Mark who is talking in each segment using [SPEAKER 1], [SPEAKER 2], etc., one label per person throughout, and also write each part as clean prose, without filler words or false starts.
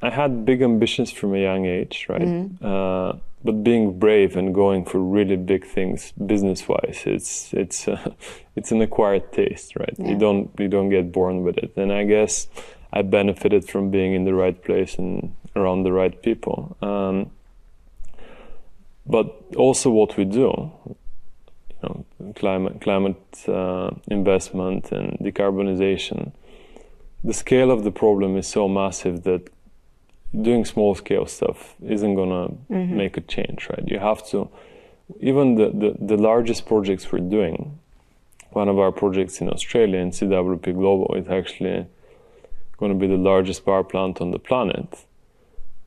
[SPEAKER 1] I had big ambitions from a young age, right? But being brave and going for really big things, business-wise, it's an acquired taste, right?
[SPEAKER 2] Yeah.
[SPEAKER 1] You don't get born with it. And I guess I benefited from being in the right place and around the right people. But also what we do, climate investment and decarbonization, the scale of the problem is so massive that doing small scale stuff isn't gonna make a change, right? You have to, even the largest projects we're doing, one of our projects in Australia in CWP Global is actually going to be the largest power plant on the planet.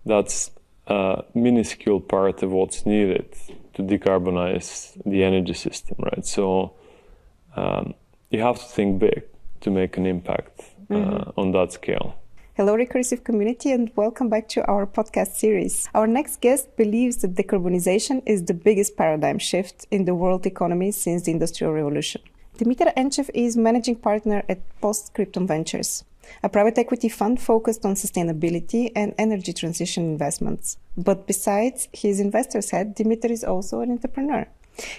[SPEAKER 1] That's a minuscule part of what's needed to decarbonize the energy system, right? So you have to think big to make an impact on that scale.
[SPEAKER 2] Hello, Recursive community, and welcome back to our podcast series. Our next guest believes that decarbonization is the biggest paradigm shift in the world economy since the Industrial Revolution. Dimitar Enchev is managing partner at PostScriptum Ventures, a private equity fund focused on sustainability and energy transition investments. But besides his investor's hat, Dimitar is also an entrepreneur.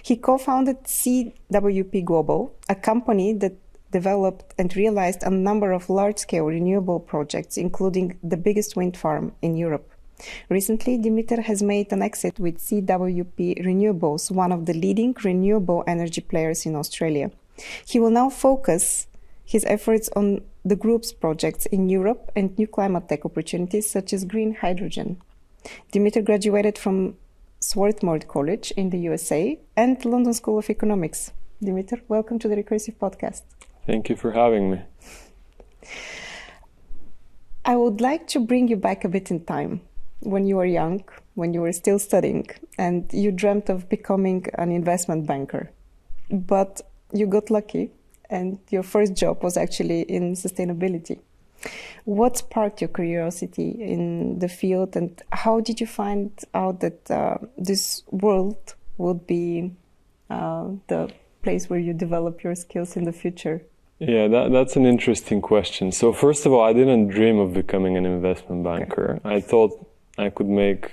[SPEAKER 2] He co-founded CWP Global, a company that developed and realized a number of large-scale renewable projects, including the biggest wind farm in Europe. Recently, Dimitar has made an exit with CWP Renewables, one of the leading renewable energy players in Australia. He will now focus his efforts on the group's projects in Europe and new climate tech opportunities such as green hydrogen. Dimitar graduated from Swarthmore College in the USA and London School of Economics. Dimitar, welcome to the Recursive Podcast.
[SPEAKER 1] Thank you for having me.
[SPEAKER 2] I would like to bring you back a bit in time, when you were young, when you were still studying, and you dreamt of becoming an investment banker. But you got lucky, and your first job was actually in sustainability. What sparked your curiosity in the field, and how did you find out that this world would be the place where you develop your skills in the future?
[SPEAKER 1] Yeah, that's an interesting question. So first of all, I didn't dream of becoming an investment banker. I thought I could make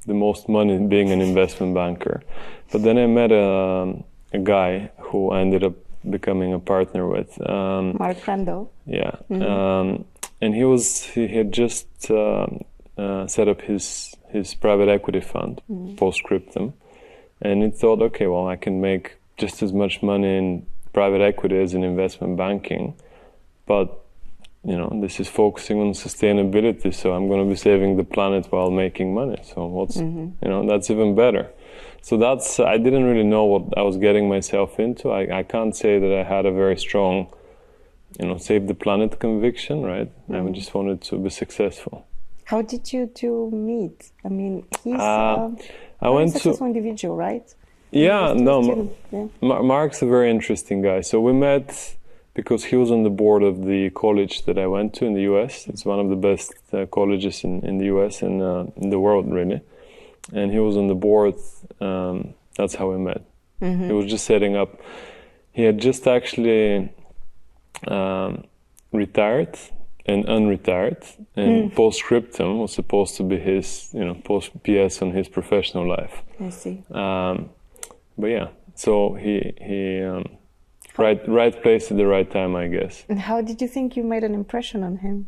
[SPEAKER 1] the most money being an investment banker. But then I met a guy who I ended up becoming a partner with.
[SPEAKER 2] Mark Randall.
[SPEAKER 1] Yeah. And he had just set up his private equity fund, PostScriptum. And he thought, okay, well, I can make just as much money in private equity as in investment banking, but this is focusing on sustainability, so I'm going to be saving the planet while making money. So that's even better. So I didn't really know what I was getting myself into. I can't say that I had a very strong, save the planet conviction, right? I just wanted to be successful.
[SPEAKER 2] How did you two meet? I mean, he's a very successful individual, right?
[SPEAKER 1] Yeah, no, Mark's a very interesting guy. So we met because he was on the board of the college that I went to in the US. It's one of the best colleges in the US and in the world, really. And he was on the board. That's how we met. He was just setting up. He had just actually retired and unretired. And PostScriptum was supposed to be his, PS on his professional life.
[SPEAKER 2] I see.
[SPEAKER 1] But yeah, so he right place at the right time, I guess.
[SPEAKER 2] And how did you think you made an impression on him?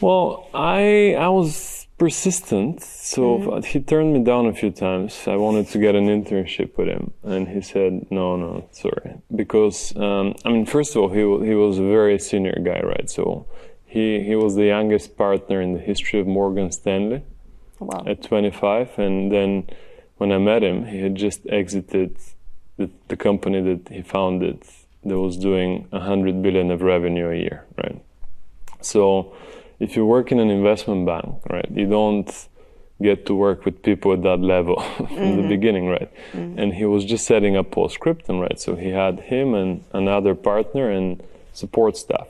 [SPEAKER 1] Well, I was persistent, so he turned me down a few times. I wanted to get an internship with him, and he said, no, sorry. Because, first of all, he was a very senior guy, right? So he was the youngest partner in the history of Morgan Stanley.
[SPEAKER 2] Wow. At
[SPEAKER 1] 25, and then when I met him, he had just exited the company that he founded that was doing 100 billion of revenue a year, right? So if you work in an investment bank, right, you don't get to work with people at that level from the beginning, right? And he was just setting up PostScriptum, right? So he had him and another partner and support staff,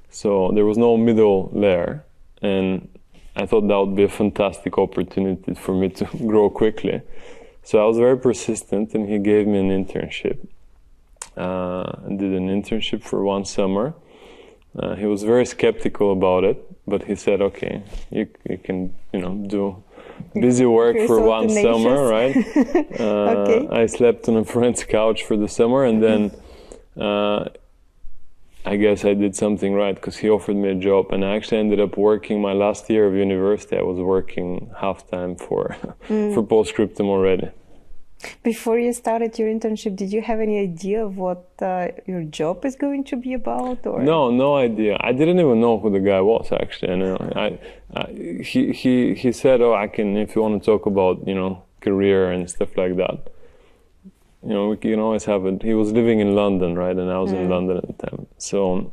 [SPEAKER 1] So there was no middle layer, and I thought that would be a fantastic opportunity for me to grow quickly. So I was very persistent, and he gave me an internship. I did an internship for one summer. He was very skeptical about it, but he said, okay, you can, do busy work
[SPEAKER 2] You're
[SPEAKER 1] for
[SPEAKER 2] so
[SPEAKER 1] one
[SPEAKER 2] tenacious.
[SPEAKER 1] summer, right?
[SPEAKER 2] Okay.
[SPEAKER 1] I slept on a friend's couch for the summer, and then I guess I did something right, because he offered me a job, and I actually ended up working my last year of university. I was working half-time for PostScriptum already.
[SPEAKER 2] Before you started your internship, did you have any idea of what your job is going to be about? Or?
[SPEAKER 1] No idea. I didn't even know who the guy was, actually. And he said, "Oh, I can, if you want to talk about, career and stuff like that. We can always have it." He was living in London, right? And I was in London at the time. So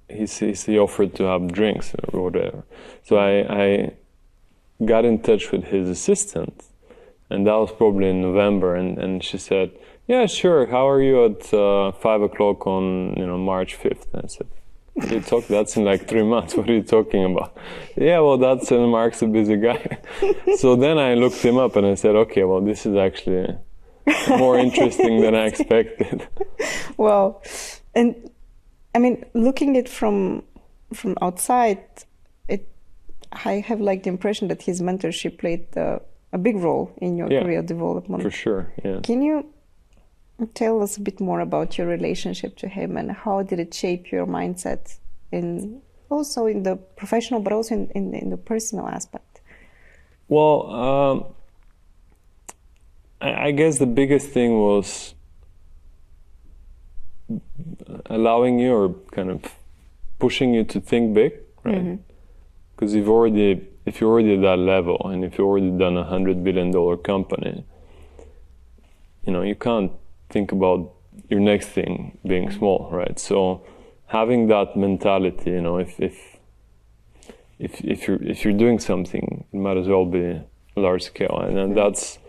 [SPEAKER 1] he offered to have drinks or whatever. So I got in touch with his assistant, and that was probably in November. And she said, "Yeah, sure. How are you at 5 o'clock on March 5th?" And I said, "That's in like 3 months. What are you talking about?" "Yeah, well, that's Mark's a busy guy." So then I looked him up and I said, "Okay, well, this is actually more interesting than I expected."
[SPEAKER 2] Well, and I mean, looking at from outside, I have like the impression that his mentorship played a big role in your career development.
[SPEAKER 1] For sure, yeah.
[SPEAKER 2] Can you tell us a bit more about your relationship to him, and how did it shape your mindset, also in the professional, but also in the personal aspect?
[SPEAKER 1] Well, I guess the biggest thing was allowing you, or kind of pushing you to think big, right? Because if you're already at that level, and if you've already done $100 billion company, you can't think about your next thing being small, right? So having that mentality, if you're doing something, it might as well be large scale, and that's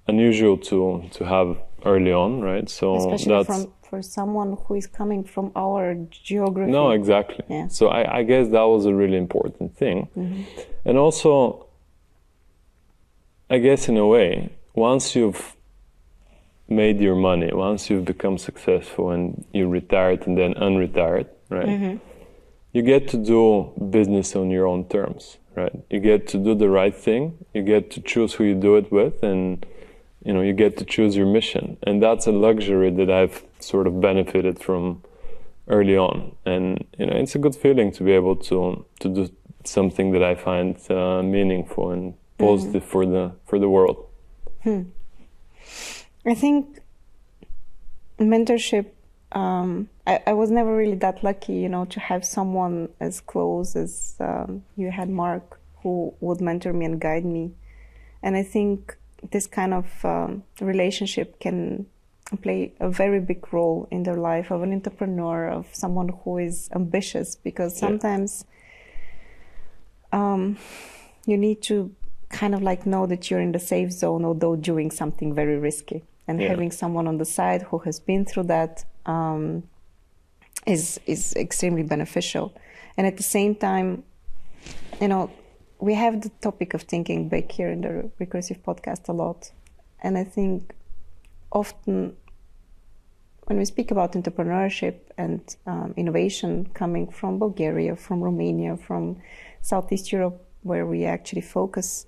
[SPEAKER 1] unusual to have early on, right? So
[SPEAKER 2] especially for someone who is coming from our geography.
[SPEAKER 1] No, exactly.
[SPEAKER 2] Yeah.
[SPEAKER 1] So I guess that was a really important thing. And also, I guess in a way, once you've made your money, once you've become successful and you retired and then unretired, right? You get to do business on your own terms, right? You get to do the right thing. You get to choose who you do it with, and you get to choose your mission. And that's a luxury that I've sort of benefited from early on. And, it's a good feeling to be able to do something that I find meaningful and positive for the world.
[SPEAKER 2] I think mentorship, I was never really that lucky, to have someone as close as you had, Mark, who would mentor me and guide me. And I think this kind of relationship can play a very big role in the life of an entrepreneur, of someone who is ambitious, because sometimes you need to kind of like know that you're in the safe zone, although doing something very risky. And having someone on the side who has been through that is extremely beneficial. And at the same time, we have the topic of thinking big here in the Recursive podcast a lot. And I think often when we speak about entrepreneurship and innovation coming from Bulgaria, from Romania, from Southeast Europe, where we actually focus,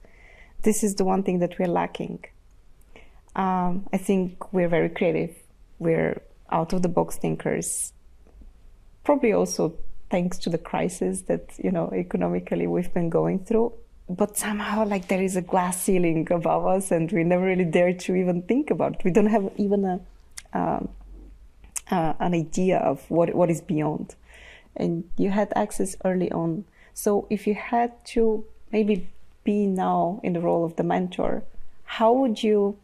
[SPEAKER 2] this is the one thing that we're lacking. I think we're very creative. We're out-of-the-box thinkers. Probably also thanks to the crisis that, economically we've been going through. But somehow, like, there is a glass ceiling above us, and we never really dare to even think about it. We don't have even an idea of what is beyond. And you had access early on. So if you had to maybe be now in the role of the mentor, how would you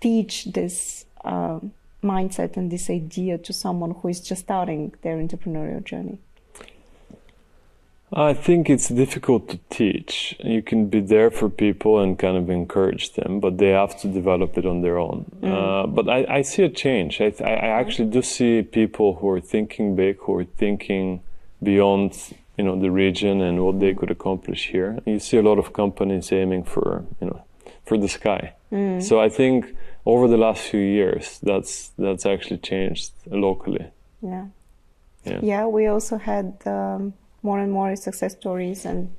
[SPEAKER 2] teach this mindset and this idea to someone who is just starting their entrepreneurial journey?
[SPEAKER 1] I think it's difficult to teach. You can be there for people and kind of encourage them, but they have to develop it on their own. But I see a change. I actually do see people who are thinking big, who are thinking beyond, the region and what they could accomplish here. You see a lot of companies aiming for the sky. So I think over the last few years, that's actually changed locally.
[SPEAKER 2] Yeah. Yeah, we also had more and more success stories, and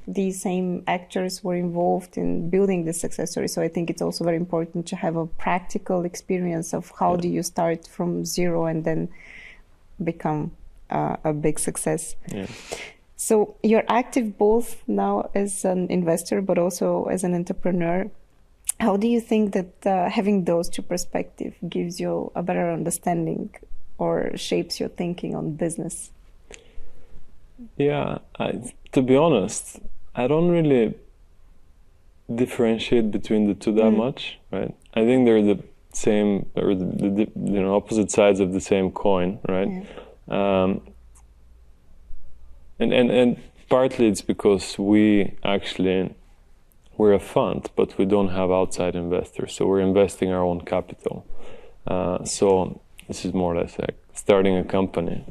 [SPEAKER 2] these same actors were involved in building the success story. So I think it's also very important to have a practical experience of how do you start from zero and then become a big success.
[SPEAKER 1] Yeah.
[SPEAKER 2] So you're active both now as an investor, but also as an entrepreneur. How do you think that having those two perspectives gives you a better understanding or shapes your thinking on business?
[SPEAKER 1] Yeah, to be honest, I don't really differentiate between the two that much, right? I think they're the same, or the opposite sides of the same coin, right? Yeah. And partly it's because we're a fund, but we don't have outside investors, so we're investing our own capital. So this is more or less like starting a company.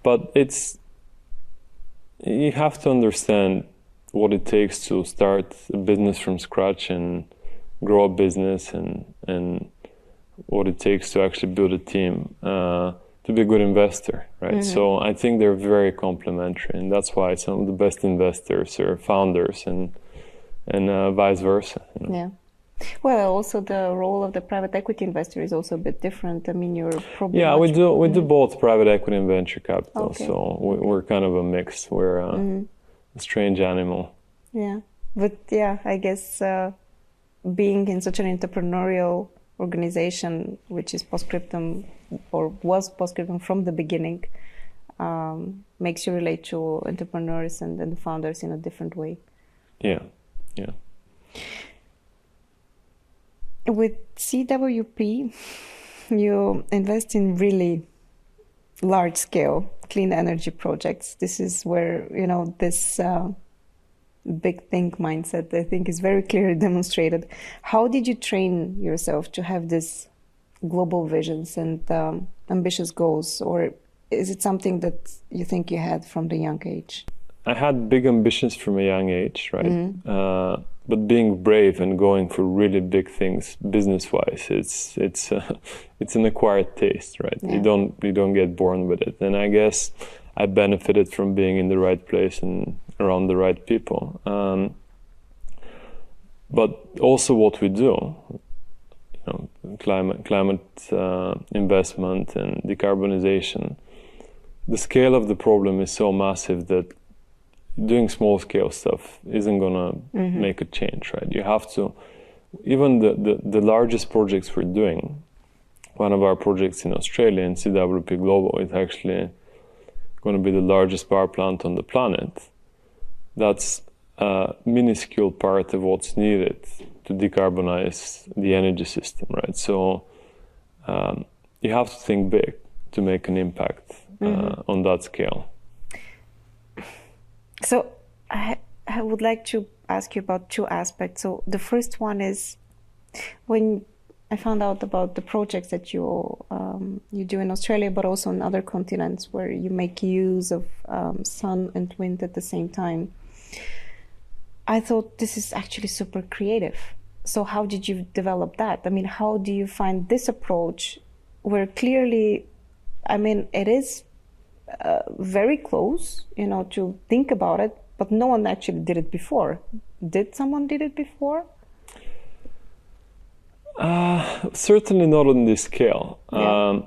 [SPEAKER 1] But you have to understand what it takes to start a business from scratch and grow a business, and what it takes to actually build a team to be a good investor, right? So I think they're very complementary, and that's why some of the best investors are founders, and vice versa.
[SPEAKER 2] Yeah. Well, also the role of the private equity investor is also a bit different. I mean, you're probably
[SPEAKER 1] we do both private equity and venture capital. Okay. So we're kind of a mix. We're a strange animal.
[SPEAKER 2] Yeah, but I guess being in such an entrepreneurial organization, which is PostScriptum, or was PostScriptum from the beginning, makes you relate to entrepreneurs and the founders in a different way.
[SPEAKER 1] Yeah.
[SPEAKER 2] With CWP, you invest in really large-scale clean energy projects. This is where, this big think mindset, I think, is very clearly demonstrated. How did you train yourself to have these global visions and ambitious goals? Or is it something that you think you had from the young age?
[SPEAKER 1] I had big ambitions from a young age, right? But being brave and going for really big things, business-wise, it's an acquired taste, right? Yeah. You don't get born with it. And I guess I benefited from being in the right place and around the right people. But also what we do, climate investment and decarbonization, the scale of the problem is so massive that doing small scale stuff isn't gonna make a change, right? You have to, even the largest projects we're doing, one of our projects in Australia in CWP Global is actually going to be the largest power plant on the planet. That's a minuscule part of what's needed to decarbonize the energy system, right? So you have to think big to make an impact on that scale.
[SPEAKER 2] So I would like to ask you about two aspects. So the first one is, when I found out about the projects that you do in Australia, but also on other continents where you make use of sun and wind at the same time, I thought this is actually super creative. So how did you develop that? I mean, how do you find this approach where clearly, it is very close, to think about it, but no one actually did it before. Did someone did it before?
[SPEAKER 1] Certainly not on this scale. Yeah.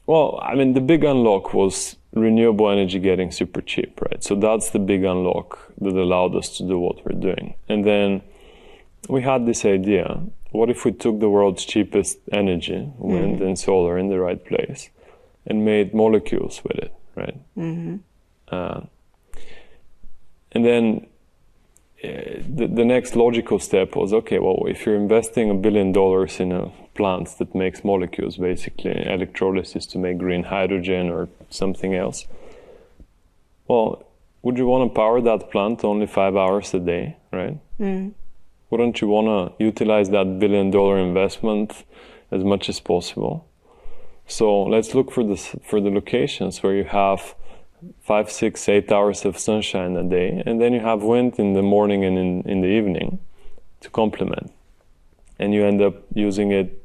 [SPEAKER 1] The big unlock was renewable energy getting super cheap, right? So that's the big unlock that allowed us to do what we're doing. And then we had this idea, what if we took the world's cheapest energy, wind and solar, in the right place, and made molecules with it, right? And then the next logical step was, okay, well, if you're investing $1 billion in a plant that makes molecules, basically electrolysis to make green hydrogen or something else, well, would you want to power that plant only 5 hours a day, right? Wouldn't you want to utilize that $1 billion investment as much as possible? So let's look for the locations where you have 5, 6, 8 hours of sunshine a day, and then you have wind in the morning and in the evening to complement. And you end up using it,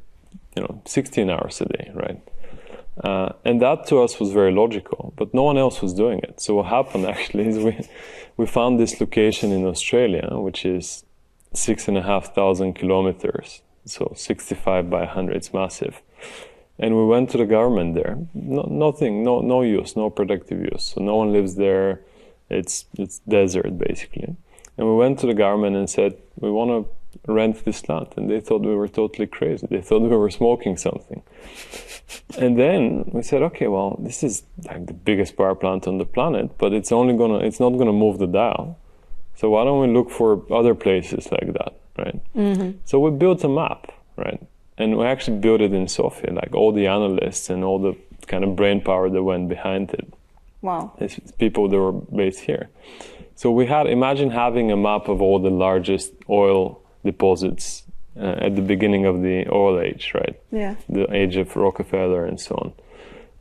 [SPEAKER 1] 16 hours a day, right? And that to us was very logical, but no one else was doing it. So what happened actually is we found this location in Australia, which is 6,500 kilometers, so 65 by 100, it's massive. And we went to the government there. No use, no productive use. So no one lives there. It's desert basically. And we went to the government and said, we want to rent this land. And they thought we were totally crazy. They thought we were smoking something. And then we said, okay, well, this is like the biggest power plant on the planet, but it's not gonna move the dial. So why don't we look for other places like that, right? Mm-hmm. So we built a map, right? And we actually built it in Sofia, like all the analysts and all the kind of brain power that went behind it.
[SPEAKER 2] Wow.
[SPEAKER 1] It's people that were based here. So imagine having a map of all the largest oil deposits at the beginning of the oil age, right?
[SPEAKER 2] Yeah.
[SPEAKER 1] The age of Rockefeller and so on.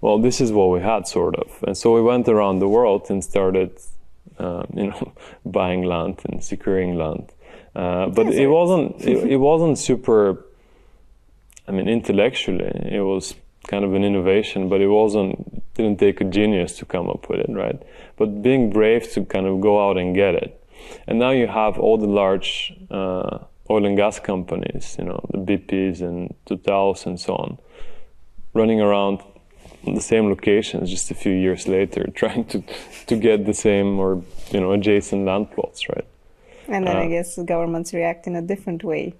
[SPEAKER 1] Well, this is what we had, sort of. And so we went around the world and started, buying land and securing land. But it wasn't super, intellectually, it was kind of an innovation, but didn't take a genius to come up with it, right? But being brave to kind of go out and get it. And now you have all the large oil and gas companies, the BPs and Totals and so on, running around the same locations just a few years later, trying to get the same or adjacent land plots, right?
[SPEAKER 2] And then I guess the governments react in a different way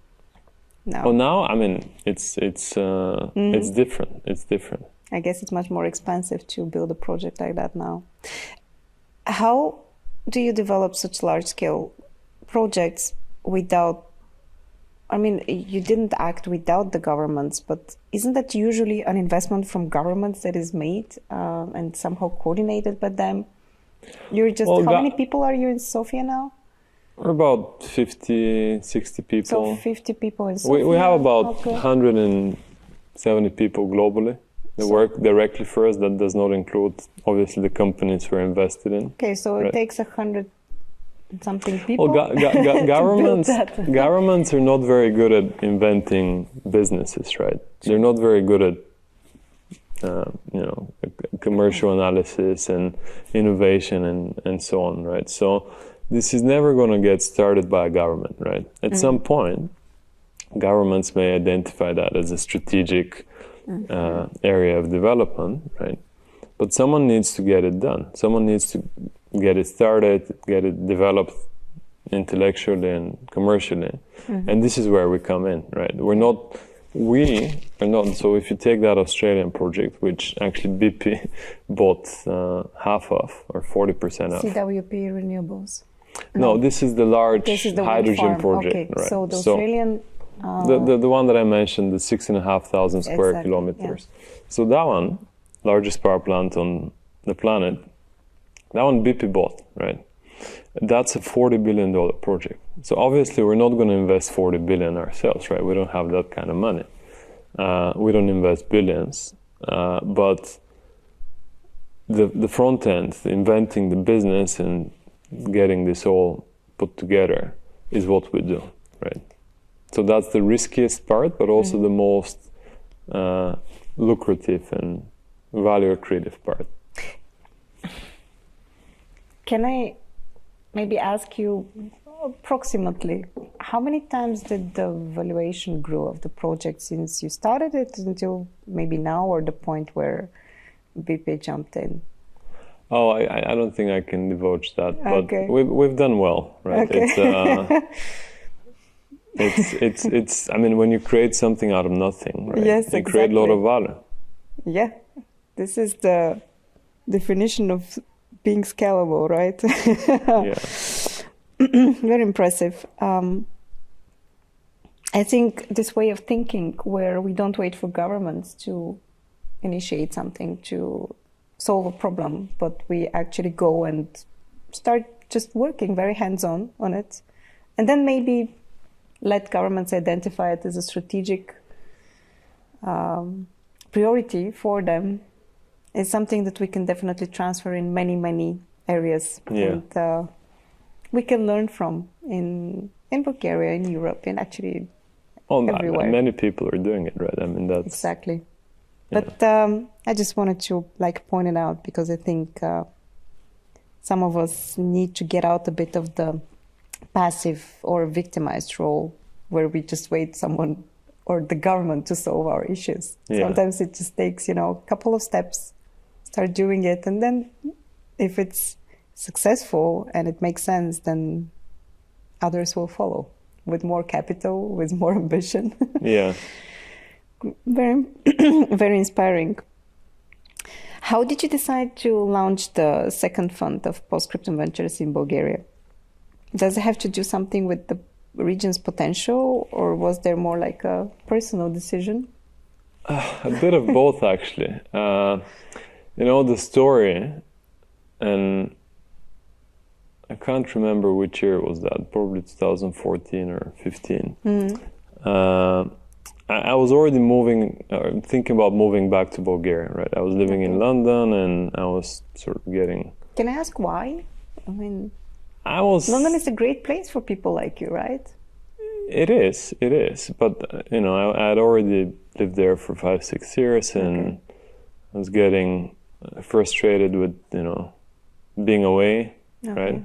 [SPEAKER 2] now.
[SPEAKER 1] Oh, now it's different. It's different.
[SPEAKER 2] I guess it's much more expensive to build a project like that now. How do you develop such large-scale projects without? You didn't act without the governments, but isn't that usually an investment from governments that is made and somehow coordinated by them? How many people are you in Sofia now?
[SPEAKER 1] We're about 50, 60 people.
[SPEAKER 2] So 50 people in Sofia?
[SPEAKER 1] We have about 170 people globally that work directly for us. That does not include, obviously, the companies we're invested in.
[SPEAKER 2] Okay, so it takes 100-something people.
[SPEAKER 1] Well, governments are not very good at inventing businesses, right? They're not very good at commercial analysis and innovation and so on, right? So this is never going to get started by a government, right? At some point, governments may identify that as a strategic area of development, right? But someone needs to get it done. Someone needs to get it started, get it developed intellectually and commercially. And this is where we come in, right? We are not, so if you take that Australian project, which actually BP bought half of, or 40% of.
[SPEAKER 2] CWP Renewables.
[SPEAKER 1] No, this is the large hydrogen project.
[SPEAKER 2] Okay.
[SPEAKER 1] Right?
[SPEAKER 2] So the Australian...
[SPEAKER 1] the one that I mentioned, the 6,500 square kilometers. Yeah. So that one, largest power plant on the planet, that one BP bought, right? That's a $40 billion project. So obviously we're not going to invest $40 billion ourselves, right? We don't have that kind of money. We don't invest billions. But the front end, inventing the business and getting this all put together is what we do, right? So that's the riskiest part, but also the most lucrative and value accretive part.
[SPEAKER 2] Can I maybe ask you approximately, how many times did the valuation grow of the project since you started it until maybe now, or the point where BP jumped in?
[SPEAKER 1] Oh, I don't think I can divulge that, but
[SPEAKER 2] okay.
[SPEAKER 1] we've done well, right?
[SPEAKER 2] Okay.
[SPEAKER 1] It's when you create something out of nothing, right?
[SPEAKER 2] Yes,
[SPEAKER 1] you create a lot of value.
[SPEAKER 2] Yeah, this is the definition of being scalable, right?
[SPEAKER 1] Yeah.
[SPEAKER 2] Very impressive. I think this way of thinking, where we don't wait for governments to initiate something to solve a problem, but we actually go and start just working very hands-on on it, and then maybe let governments identify it as a strategic priority for them, is something that we can definitely transfer in many, many areas.
[SPEAKER 1] Yeah.
[SPEAKER 2] And we can learn from in Bulgaria, in Europe, and actually everywhere.
[SPEAKER 1] Many people are doing it, right? That's
[SPEAKER 2] exactly. But I just wanted to point it out because I think some of us need to get out a bit of the passive or victimized role where we just wait someone or the government to solve our issues. Yeah. Sometimes it just takes, a couple of steps, start doing it, and then if it's successful and it makes sense, then others will follow with more capital, with more ambition.
[SPEAKER 1] Yeah.
[SPEAKER 2] Very, very inspiring. How did you decide to launch the second fund of PostScriptum Ventures in Bulgaria? Does it have to do something with the region's potential, or was there more like a personal decision?
[SPEAKER 1] A bit of both, actually. The story, and I can't remember which year was that, probably 2014 or 15. I was already thinking about moving back to Bulgaria, right? I was living in London, and I was sort of getting...
[SPEAKER 2] Can I ask why? I mean, London is a great place for people like you, right?
[SPEAKER 1] It is. But, I had already lived there for 5-6 years, and I was getting frustrated with, being away, right?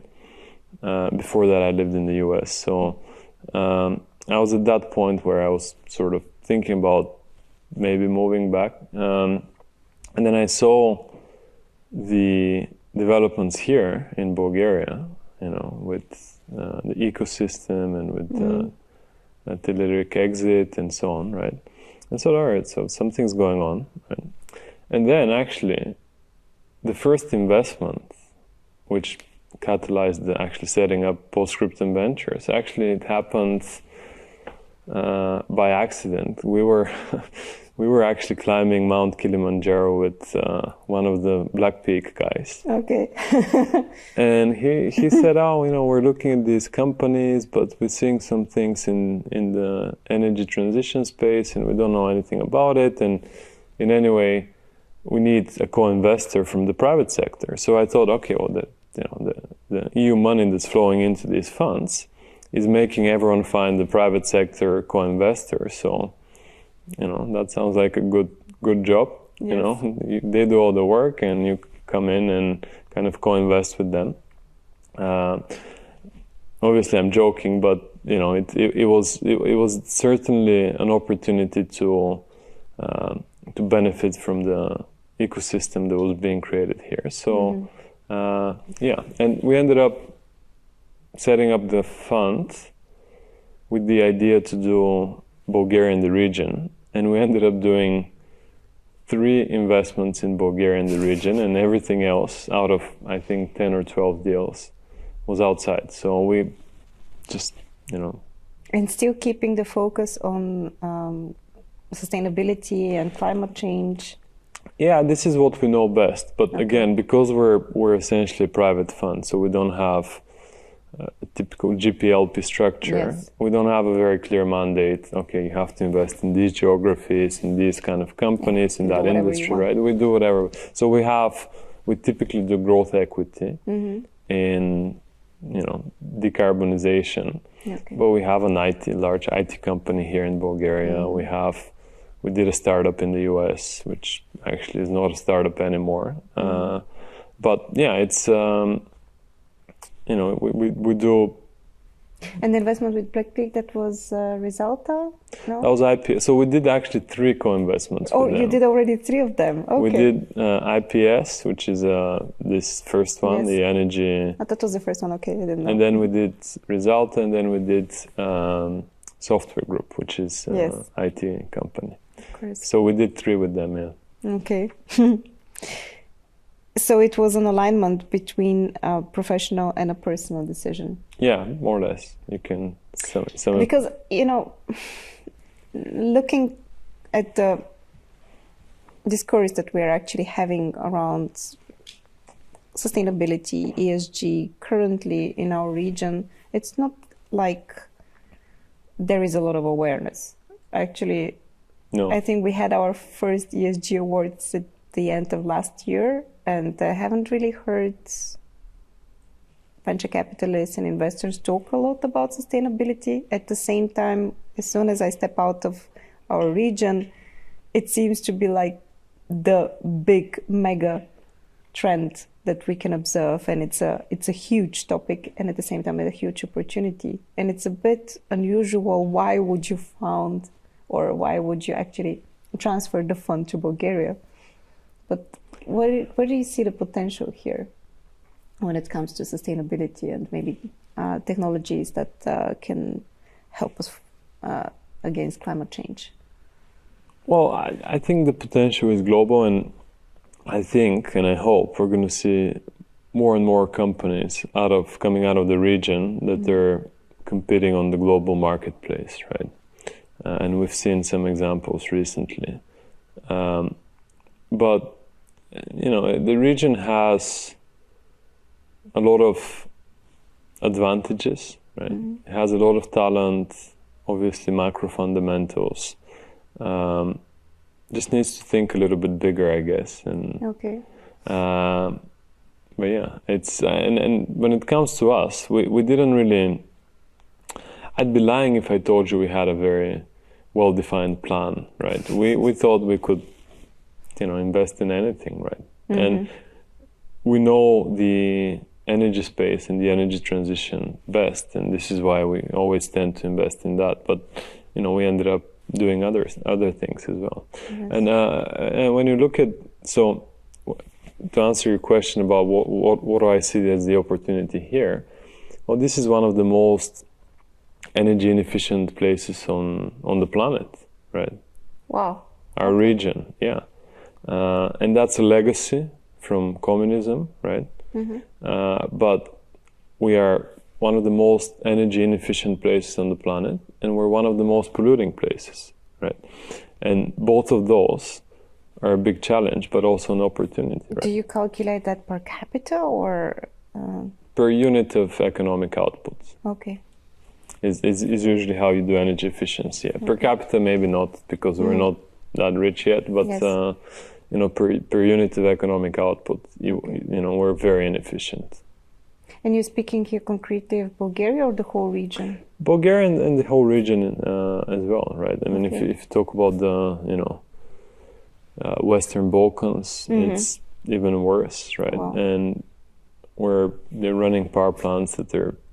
[SPEAKER 1] Before that, I lived in the US. So I was at that point where I was sort of thinking about maybe moving back. And then I saw the developments here in Bulgaria, with the ecosystem and with the artillery exit and so on, right? And so, all right, so something's going on, right? And then actually, the first investment, which catalyzed the actually setting up PostScriptum Ventures, actually it happened by accident. We were actually climbing Mount Kilimanjaro with one of the Black Peak guys.
[SPEAKER 2] Okay.
[SPEAKER 1] And he said, we're looking at these companies, but we're seeing some things in the energy transition space, and we don't know anything about it. And in any way, we need a co-investor from the private sector. So I thought, okay, well, the EU money that's flowing into these funds is making everyone find the private sector co-investor. So, that sounds like a good job. Yes. They do all the work, and you come in and kind of co-invest with them. Obviously, I'm joking, but it was certainly an opportunity to benefit from the ecosystem that was being created here. So, and we ended up setting up the fund with the idea to do Bulgaria in the region, and we ended up doing 3 investments in Bulgaria in the region, and everything else out of, I think, 10 or 12 deals was outside. So we just,
[SPEAKER 2] And still keeping the focus on sustainability and climate change.
[SPEAKER 1] Yeah, this is what we know best. But again, because we're essentially a private fund, so we don't have a typical GPLP structure. Yes. We don't have a very clear mandate. Okay, you have to invest in these geographies, in these kind of companies, in that industry, right? We do whatever. So we typically do growth equity in, decarbonization. Okay. But we have large IT company here in Bulgaria. We did a startup in the US, which actually is not a startup anymore. But yeah, it's, we do.
[SPEAKER 2] And the investment with Black Peak, that was Resulta? No?
[SPEAKER 1] That was IPS. So we did actually 3 co-investments.
[SPEAKER 2] Oh, you did already 3 of them. Okay.
[SPEAKER 1] We did IPS, which is this first one, the energy.
[SPEAKER 2] I thought it was the first one. Okay, I didn't know.
[SPEAKER 1] And then we did Resulta, and then we did Software Group, which is IT company.
[SPEAKER 2] Of course.
[SPEAKER 1] So we did 3 with them, yeah.
[SPEAKER 2] Okay. So it was an alignment between a professional and a personal decision.
[SPEAKER 1] Yeah, more or less. You can
[SPEAKER 2] because looking at the discourse that we're actually having around sustainability, ESG currently in our region, it's not like there is a lot of awareness. Actually, no. I think we had our first ESG awards at the end of last year, and I haven't really heard venture capitalists and investors talk a lot about sustainability. At the same time, as soon as I step out of our region, it seems to be like the big mega trend that we can observe, and it's a huge topic, and at the same time a huge opportunity. And it's a bit unusual. Why would you found, or why would you actually transfer the fund to Bulgaria? But where do you see the potential here when it comes to sustainability and maybe technologies that can help us against climate change?
[SPEAKER 1] Well, I think the potential is global, and I think and I hope we're going to see more and more companies coming out of the region that they're competing on the global marketplace, right? And we've seen some examples recently. But, the region has a lot of advantages, right? It has a lot of talent, obviously macro fundamentals. Just needs to think a little bit bigger, I guess. And
[SPEAKER 2] okay.
[SPEAKER 1] But yeah, it's and when it comes to us, we didn't really. I'd be lying if I told you we had a very well-defined plan, right? We thought we could, invest in anything, right? And we know the energy space and the energy transition best, and this is why we always tend to invest in that. But we ended up doing other things as well. Yes. And when you look at, so to answer your question about what do I see as the opportunity here, well, this is one of the most energy inefficient places on the planet, right?
[SPEAKER 2] Wow.
[SPEAKER 1] Our region, yeah. And that's a legacy from communism, right? But we are one of the most energy inefficient places on the planet, and we're one of the most polluting places, right? And both of those are a big challenge, but also an opportunity, right?
[SPEAKER 2] Do you calculate that per capita or?
[SPEAKER 1] Per unit of economic output.
[SPEAKER 2] Okay.
[SPEAKER 1] Is usually how you do energy efficiency. Yeah. Okay. Per capita, maybe not, because we're not that rich yet, but yes. Per unit of economic output, we're very inefficient.
[SPEAKER 2] And you're speaking here concretely of Bulgaria or the whole region?
[SPEAKER 1] Bulgaria and the whole region as well, right? I mean, if you talk about the, Western Balkans, it's even worse, right?
[SPEAKER 2] Wow.
[SPEAKER 1] And where they're running power plants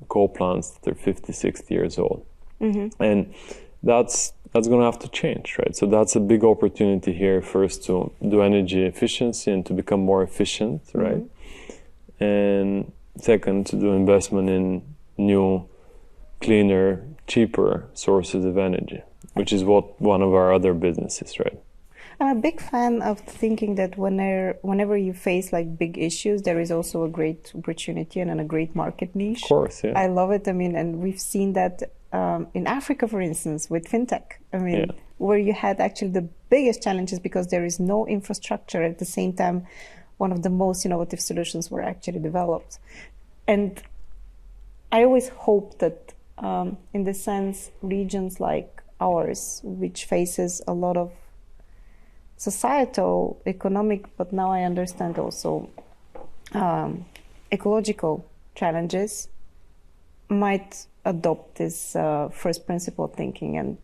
[SPEAKER 1] coal plants that are 50, 60 years old. And that's going to have to change, right? So that's a big opportunity here, first to do energy efficiency and to become more efficient, right? And second, to do investment in new, cleaner, cheaper sources of energy, which is what one of our other businesses, right?
[SPEAKER 2] I'm a big fan of thinking that whenever you face like big issues, there is also a great opportunity and a great market niche.
[SPEAKER 1] Of course, yeah.
[SPEAKER 2] I love it. I mean, and we've seen that in Africa, for instance, with fintech. I mean, where you had actually the biggest challenges because there is no infrastructure. At the same time, one of the most innovative solutions were actually developed. And I always hope that, in the sense, regions like ours, which faces a lot of societal, economic, but now I understand also ecological challenges, might adopt this first principle thinking and,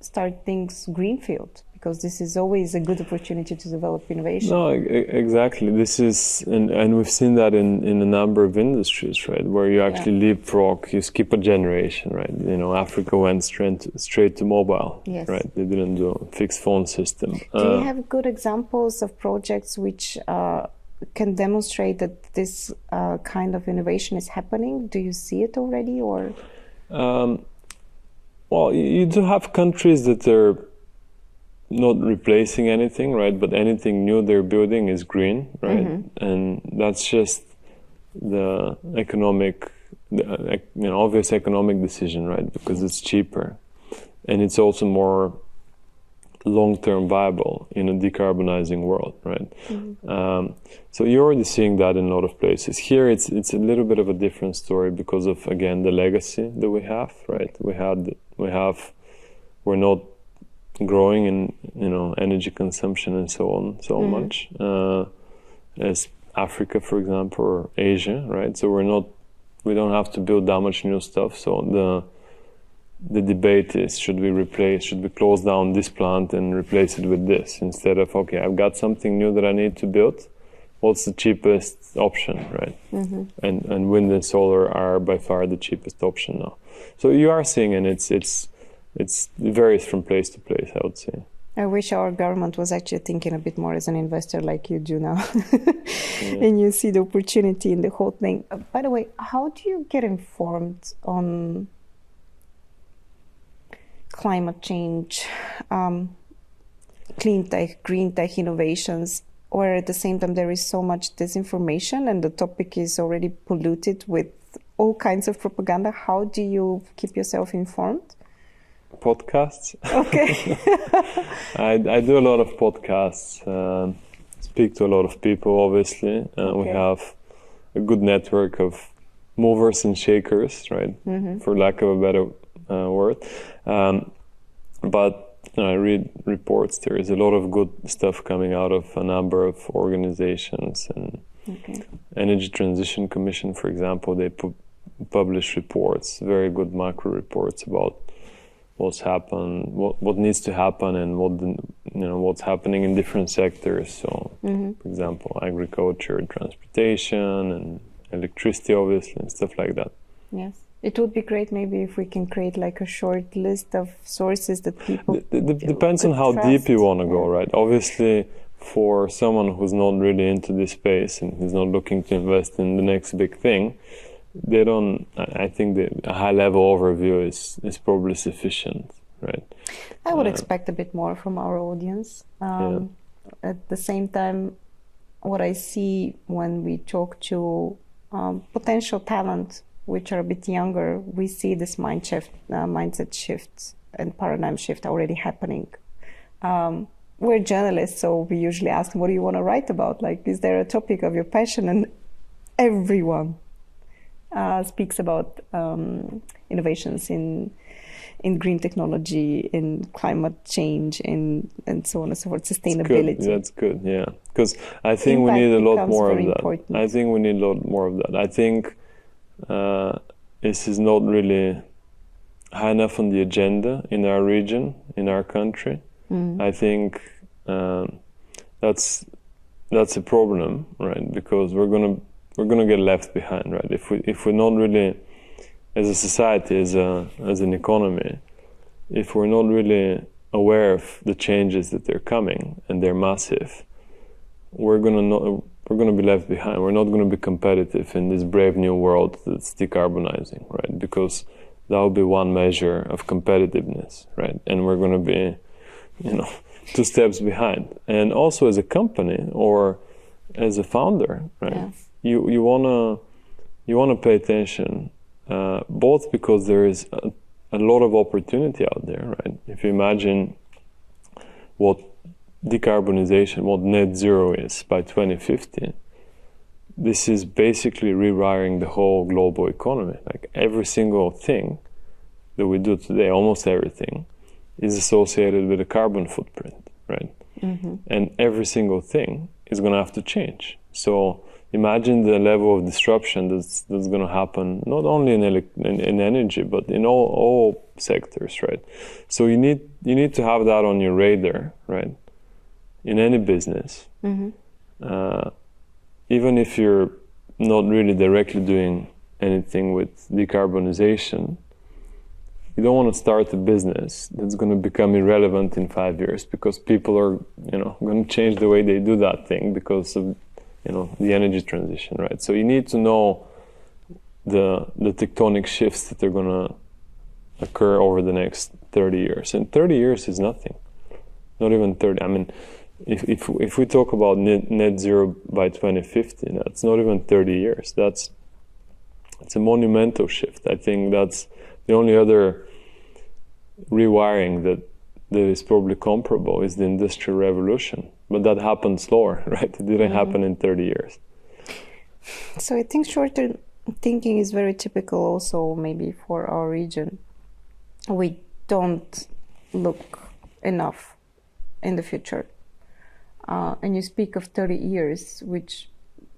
[SPEAKER 2] start things greenfield, because this is always a good opportunity to develop innovation.
[SPEAKER 1] No, exactly. This is, and we've seen that in a number of industries, right, where you actually leapfrog, you skip a generation, right? Africa went straight to mobile, right? They didn't do a fixed phone system.
[SPEAKER 2] Do you have good examples of projects which can demonstrate that this kind of innovation is happening? Do you see it already, or?
[SPEAKER 1] Well, you do have countries that are not replacing anything, right? But anything new they're building is green, right? And that's just the obvious economic decision, right? Because it's cheaper, and it's also more long-term viable in a decarbonizing world, right? So you're already seeing that in a lot of places. Here, it's a little bit of a different story because of, again, the legacy that we have, right? We're not growing in energy consumption and so on so much as Africa, for example, or Asia, right? So we don't have to build that much new stuff. So the debate is, should we close down this plant and replace it with this, instead of, okay, I've got something new that I need to build, what's the cheapest option, right? And wind and solar are by far the cheapest option now. So you are seeing, and it varies from place to place, I would say.
[SPEAKER 2] I wish our government was actually thinking a bit more as an investor like you do now. And you see the opportunity in the whole thing. By the way, how do you get informed on climate change, clean tech, green tech innovations, or at the same time there is so much disinformation and the topic is already polluted with all kinds of propaganda? How do you keep yourself informed?
[SPEAKER 1] Podcasts.
[SPEAKER 2] Okay.
[SPEAKER 1] I do a lot of podcasts, speak to a lot of people, obviously. We have a good network of movers and shakers, right? For lack of a better word. But I read reports. There is a lot of good stuff coming out of a number of organizations. And Energy Transition Commission, for example, they publish reports, very good macro reports about what's happened, what needs to happen, and what's happening in different sectors. So, for example, agriculture, transportation, and electricity, obviously, and stuff like that.
[SPEAKER 2] Yes, it would be great maybe if we can create like a short list of sources that people.
[SPEAKER 1] Depends on how deep you want to go, right? Obviously, for someone who's not really into this space and who's not looking to invest in the next big thing, they don't. I think a high-level overview is probably sufficient, right?
[SPEAKER 2] I would expect a bit more from our audience. At the same time, what I see when we talk to potential talent, which are a bit younger, we see this mindset shift and paradigm shift already happening. We're journalists, so we usually ask, what do you want to write about? Like, is there a topic of your passion? And everyone speaks about innovations in green technology, in climate change, and so on and so forth, sustainability.
[SPEAKER 1] That's good, yeah. Because I think we need a lot more of that. Important. I think we need a lot more of that. I think this is not really high enough on the agenda in our region, in our country. I think that's a problem, right? Because we're gonna get left behind, right? If we're not really, as a society, as an economy, if we're not really aware of the changes that they're coming, and they're massive, we're gonna be left behind. We're not gonna be competitive in this brave new world that's decarbonizing, right? Because that will be one measure of competitiveness, right? And we're gonna be, 2 steps behind. And also as a company or as a founder, right? Yeah. You wanna pay attention, both because there is a lot of opportunity out there, right? If you imagine what decarbonization, what net zero is by 2050, this is basically rewiring the whole global economy. Like every single thing that we do today, almost everything, is associated with a carbon footprint, right? And every single thing is going to have to change. So imagine the level of disruption that's going to happen not only in energy, but in all sectors, right? So you need to have that on your radar, right? In any business, even if you're not really directly doing anything with decarbonization, you don't want to start a business that's going to become irrelevant in 5 years because people are, going to change the way they do that thing because of, the energy transition, right? So you need to know the tectonic shifts that are going to occur over the next 30 years. And 30 years is nothing. Not even 30. I mean, if we talk about net zero by 2050, that's not even 30 years. It's a monumental shift. I think that's the only other rewiring that is probably comparable is the Industrial Revolution. But that happened slower, right? It didn't happen in 30 years.
[SPEAKER 2] So I think short-term thinking is very typical also maybe for our region. We don't look enough in the future. And you speak of 30 years, which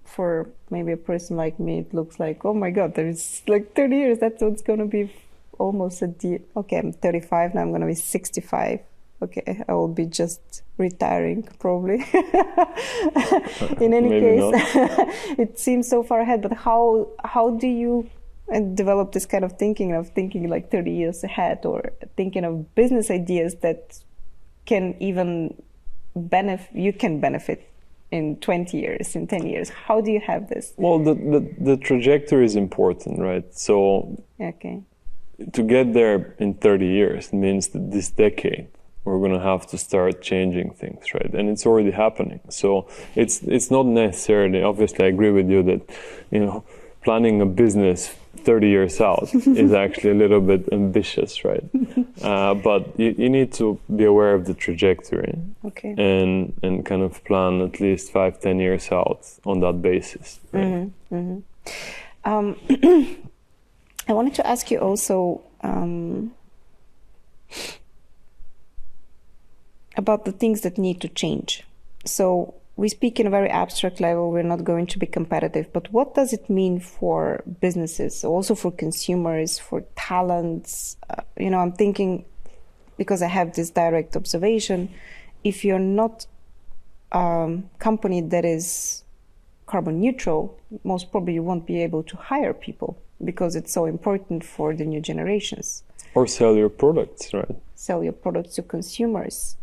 [SPEAKER 2] for maybe a person like me, it looks like, oh my God, there's like 30 years, that's what's going to be almost at the, okay, I'm 35, now I'm going to be 65. Okay, I will be just retiring probably. In any case, it seems so far ahead, but how do you develop this kind of thinking like 30 years ahead, or thinking of business ideas that can even you can benefit in 20 years, in 10 years? How do you have this?
[SPEAKER 1] Well, the trajectory is important, right? So to get there in 30 years means that this decade we're going to have to start changing things, right? And it's already happening. So it's not necessarily, obviously I agree with you that, planning a business 30 years out is actually a little bit ambitious, right? But you need to be aware of the trajectory and kind of plan at least 5-10 years out on that basis. Right?
[SPEAKER 2] I wanted to ask you also about the things that need to change. So we speak in a very abstract level, we're not going to be competitive, but what does it mean for businesses, also for consumers, for talents? I'm thinking, because I have this direct observation, if you're not a company that is carbon neutral, most probably you won't be able to hire people because it's so important for the new generations.
[SPEAKER 1] Or sell your products, right?
[SPEAKER 2] Sell your products to consumers.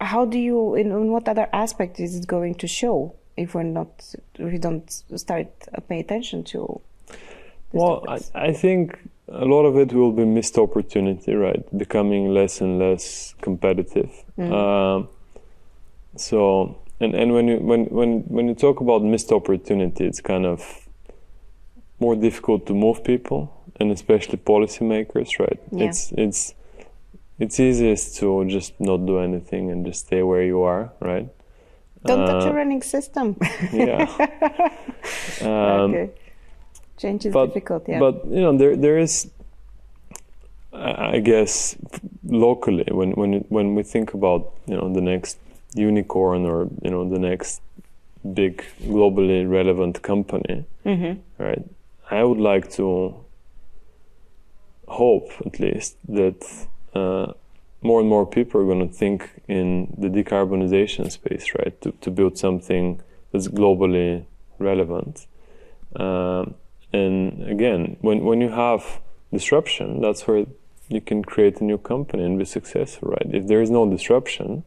[SPEAKER 2] How do you, in what other aspect is it going to show if we don't start paying attention to this?
[SPEAKER 1] Well, I think a lot of it will be missed opportunity, right? Becoming less and less competitive. So, and when you talk about missed opportunity, it's kind of more difficult to move people, and especially policymakers, right? Yeah. It's easiest to just not do anything and just stay where you are, right?
[SPEAKER 2] Don't touch your running system.
[SPEAKER 1] Yeah.
[SPEAKER 2] Okay. Change is difficult, yeah.
[SPEAKER 1] But, there is, I guess, locally, when we think about, the next unicorn or, the next big globally relevant company, right? I would like to hope, at least, that more and more people are going to think in the decarbonization space, right? To build something that's globally relevant. And again, when you have disruption, that's where you can create a new company and be successful, right? If there is no disruption,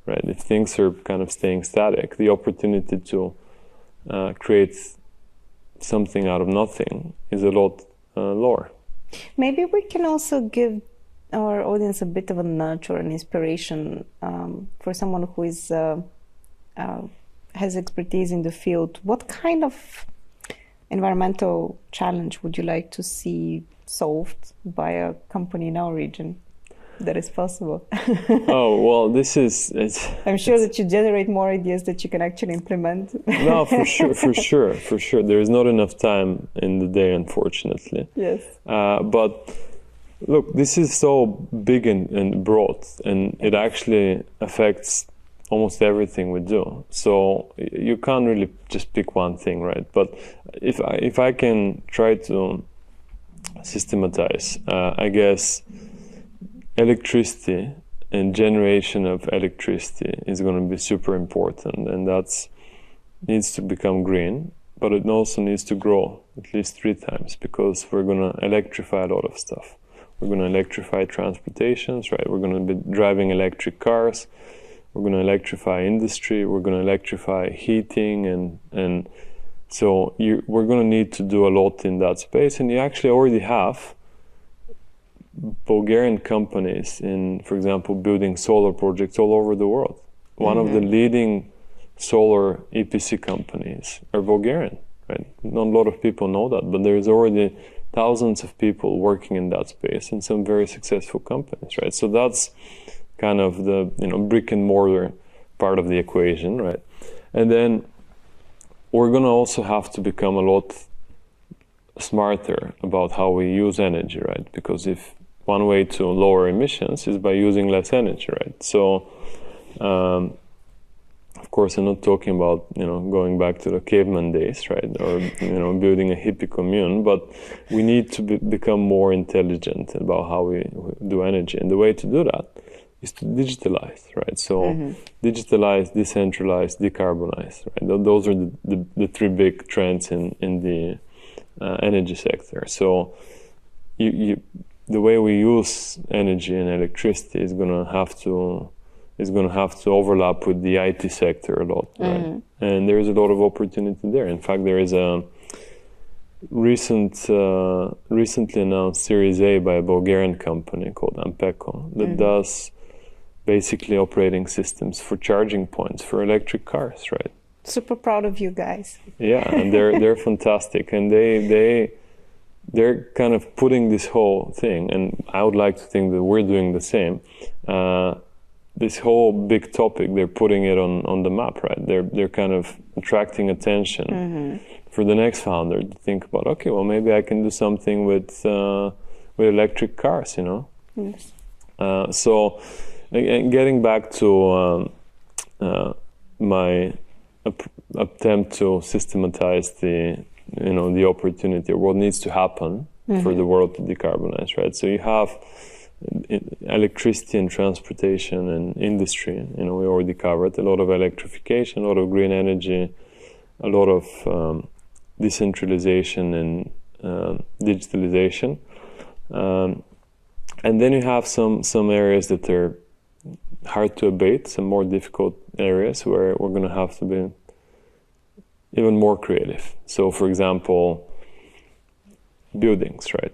[SPEAKER 1] right? If things are kind of staying static, the opportunity to create something out of nothing is a lot lower. Maybe
[SPEAKER 2] we can also give our audience a bit of a nudge or an inspiration for someone who is has expertise in the field. What kind of environmental challenge would you like to see solved by a company in our region that is possible?
[SPEAKER 1] Oh, well, I'm
[SPEAKER 2] sure that you generate more ideas that you can actually implement.
[SPEAKER 1] No, for sure. There is not enough time in the day, unfortunately.
[SPEAKER 2] Yes.
[SPEAKER 1] But look, this is so big and broad, and it actually affects almost everything we do. So you can't really just pick one thing, right? But if I can try to systematize, I guess electricity and generation of electricity is going to be super important, and that needs to become green, but it also needs to grow at least 3 times, because we're going to electrify a lot of stuff. We're going to electrify transportations, right? We're going to be driving electric cars. We're going to electrify industry. We're going to electrify heating, and so we're going to need to do a lot in that space. And you actually already have Bulgarian companies in, for example, building solar projects all over the world. One of the leading solar EPC companies are Bulgarian, right? Not a lot of people know that, but there's already thousands of people working in that space and some very successful companies, right? So that's kind of the brick and mortar part of the equation, right? And then we're going to also have to become a lot smarter about how we use energy, right? Because if one way to lower emissions is by using less energy, right? So Of course, I'm not talking about, going back to the caveman days, right? Or, building a hippie commune, but we need to become more intelligent about how we do energy. And the way to do that is to digitalize, right? So digitalize, decentralize, decarbonize, right? Those are the three big trends in the energy sector. So the way we use energy and electricity is going to have to overlap with the IT sector a lot, right? And there is a lot of opportunity there. In fact, there is a recently announced Series A by a Bulgarian company called Ampeco that does basically operating systems for charging points for electric cars, right?
[SPEAKER 2] Super proud of you guys.
[SPEAKER 1] Yeah, and they're fantastic, and they're kind of putting this whole thing, and I would like to think that we're doing the same. This whole big topic, they're putting it on the map, right? They're kind of attracting attention for the next founder to think about. Okay, well, maybe I can do something with electric cars,
[SPEAKER 2] Yes.
[SPEAKER 1] So, and getting back to my attempt to systematize the opportunity, or what needs to happen for the world to decarbonize, right? So you have electricity and transportation and industry, we already covered a lot of electrification, a lot of green energy, a lot of decentralization and digitalization. And then you have some areas that are hard to abate, some more difficult areas where we're going to have to be even more creative. So, for example, buildings, right?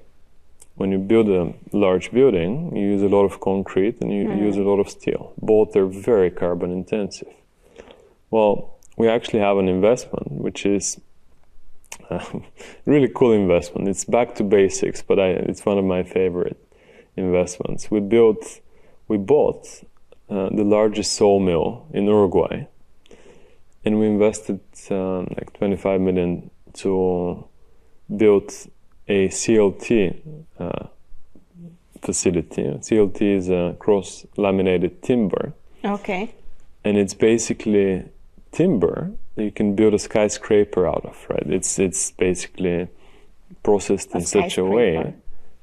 [SPEAKER 1] When you build a large building, you use a lot of concrete and you use a lot of steel. Both are very carbon intensive. Well, we actually have an investment, which is a really cool investment. It's back to basics, but it's one of my favorite investments. We bought the largest sawmill in Uruguay, and we invested like 25 million to build a CLT facility. CLT is a cross-laminated timber.
[SPEAKER 2] Okay.
[SPEAKER 1] And it's basically timber that you can build a skyscraper out of, right? It's basically processed in such a way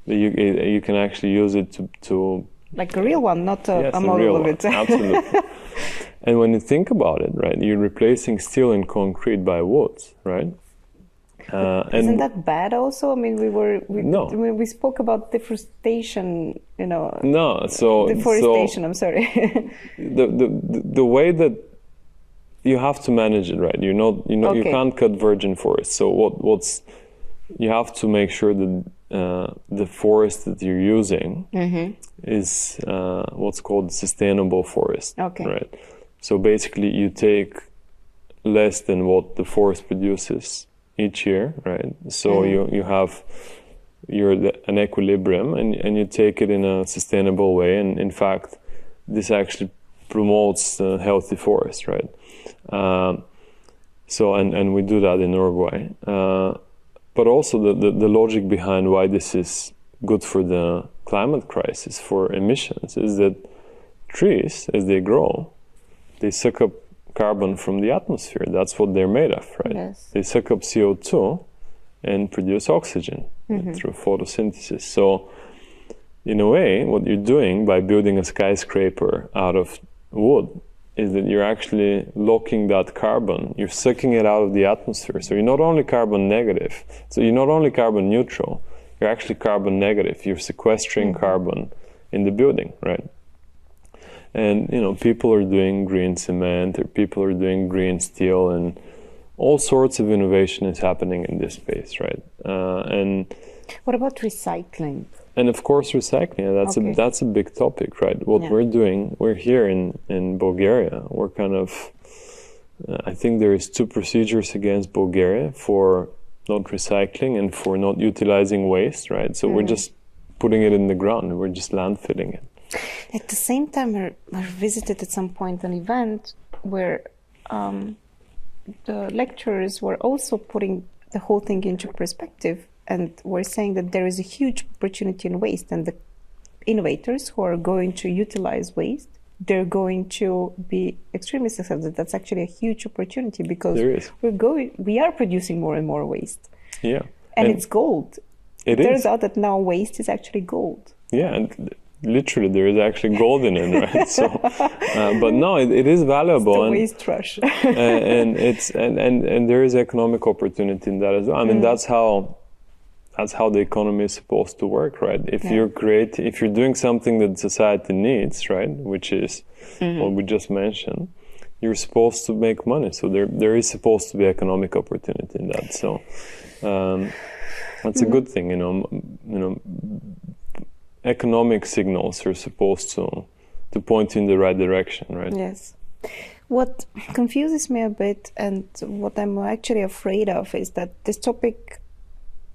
[SPEAKER 1] that you can actually use it to
[SPEAKER 2] like a real one, not a model
[SPEAKER 1] real
[SPEAKER 2] of it.
[SPEAKER 1] Absolutely. And when you think about it, right, you're replacing steel and concrete by wood, right?
[SPEAKER 2] Isn't that bad also? I mean,
[SPEAKER 1] No.
[SPEAKER 2] we spoke about deforestation,
[SPEAKER 1] No,
[SPEAKER 2] deforestation, I'm sorry.
[SPEAKER 1] the way that you have to manage it, right? You can't cut virgin forest. So you have to make sure that the forest that you're using is what's called sustainable forest, right? So basically, you take less than what the forest produces each year, right? So you're an equilibrium, and you take it in a sustainable way. And in fact, this actually promotes a healthy forest, right? So we do that in Uruguay. But also the logic behind why this is good for the climate crisis, for emissions, is that trees, as they grow, they suck up carbon from the atmosphere. That's what they're made of, right?
[SPEAKER 2] Yes.
[SPEAKER 1] They suck up CO2 and produce oxygen through photosynthesis. So in a way, what you're doing by building a skyscraper out of wood is that you're actually locking that carbon, you're sucking it out of the atmosphere. So you're not only carbon negative, so you're not only carbon neutral, you're actually carbon negative. You're sequestering carbon in the building, right? And, people are doing green cement, or people are doing green steel, and all sorts of innovation is happening in this space, right? And
[SPEAKER 2] what about recycling?
[SPEAKER 1] And of course, recycling, that's a big topic, right? What we're doing, we're here in Bulgaria. We're kind of, I think there is 2 procedures against Bulgaria for not recycling and for not utilizing waste, right? So we're just putting it in the ground, we're just landfilling it.
[SPEAKER 2] At the same time, I visited at some point an event where the lecturers were also putting the whole thing into perspective, and were saying that there is a huge opportunity in waste, and the innovators who are going to utilize waste they're going to be extremely successful. That's actually a huge opportunity because we are producing more and more waste.
[SPEAKER 1] Yeah.
[SPEAKER 2] And it's gold.
[SPEAKER 1] It
[SPEAKER 2] turns out that now waste is actually gold.
[SPEAKER 1] Yeah, and literally there is actually gold in it, right? So, but no, it is valuable.
[SPEAKER 2] It's the waste rush.
[SPEAKER 1] and it's and there is economic opportunity in that as well. I mean, that's how the economy is supposed to work, right? If you're doing something that society needs, right, which is what we just mentioned, you're supposed to make money. So there is supposed to be economic opportunity in that. So that's a good thing, you know. Economic signals are supposed to point you in the right direction, right?
[SPEAKER 2] Yes. What confuses me a bit, and what I'm actually afraid of, is that this topic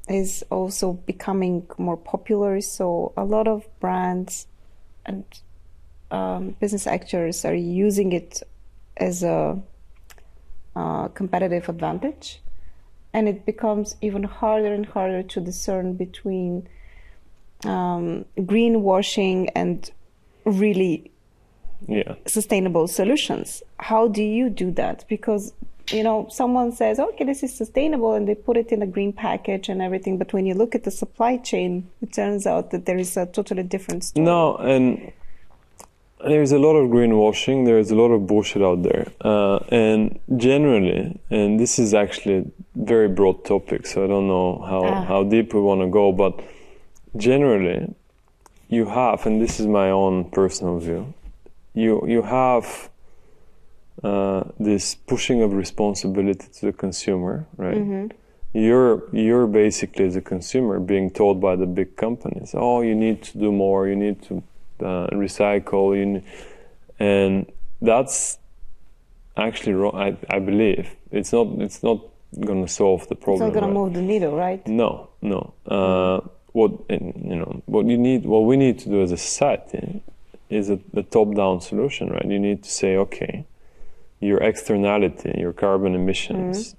[SPEAKER 2] is also becoming more popular. So a lot of brands and business actors are using it as a competitive advantage, and it becomes even harder and harder to discern between greenwashing and really sustainable solutions. How do you do that? Because, you know, someone says, okay, this is sustainable, and they put it in a green package and everything. But when you look at the supply chain, it turns out that there is a totally different story.
[SPEAKER 1] No, and there's a lot of greenwashing. There's a lot of bullshit out there. And generally, and this is actually a very broad topic, so I don't know how deep we want to go, but generally, you have, and this is my own personal view, you have this pushing of responsibility to the consumer, right? You're basically, as a consumer, being told by the big companies, oh, you need to do more, you need to recycle, and that's actually wrong. I believe it's not going to solve the problem.
[SPEAKER 2] It's not going to move the needle, right?
[SPEAKER 1] No. What we need to do as a society is a top-down solution, right? You need to say, okay, your externality, your carbon emissions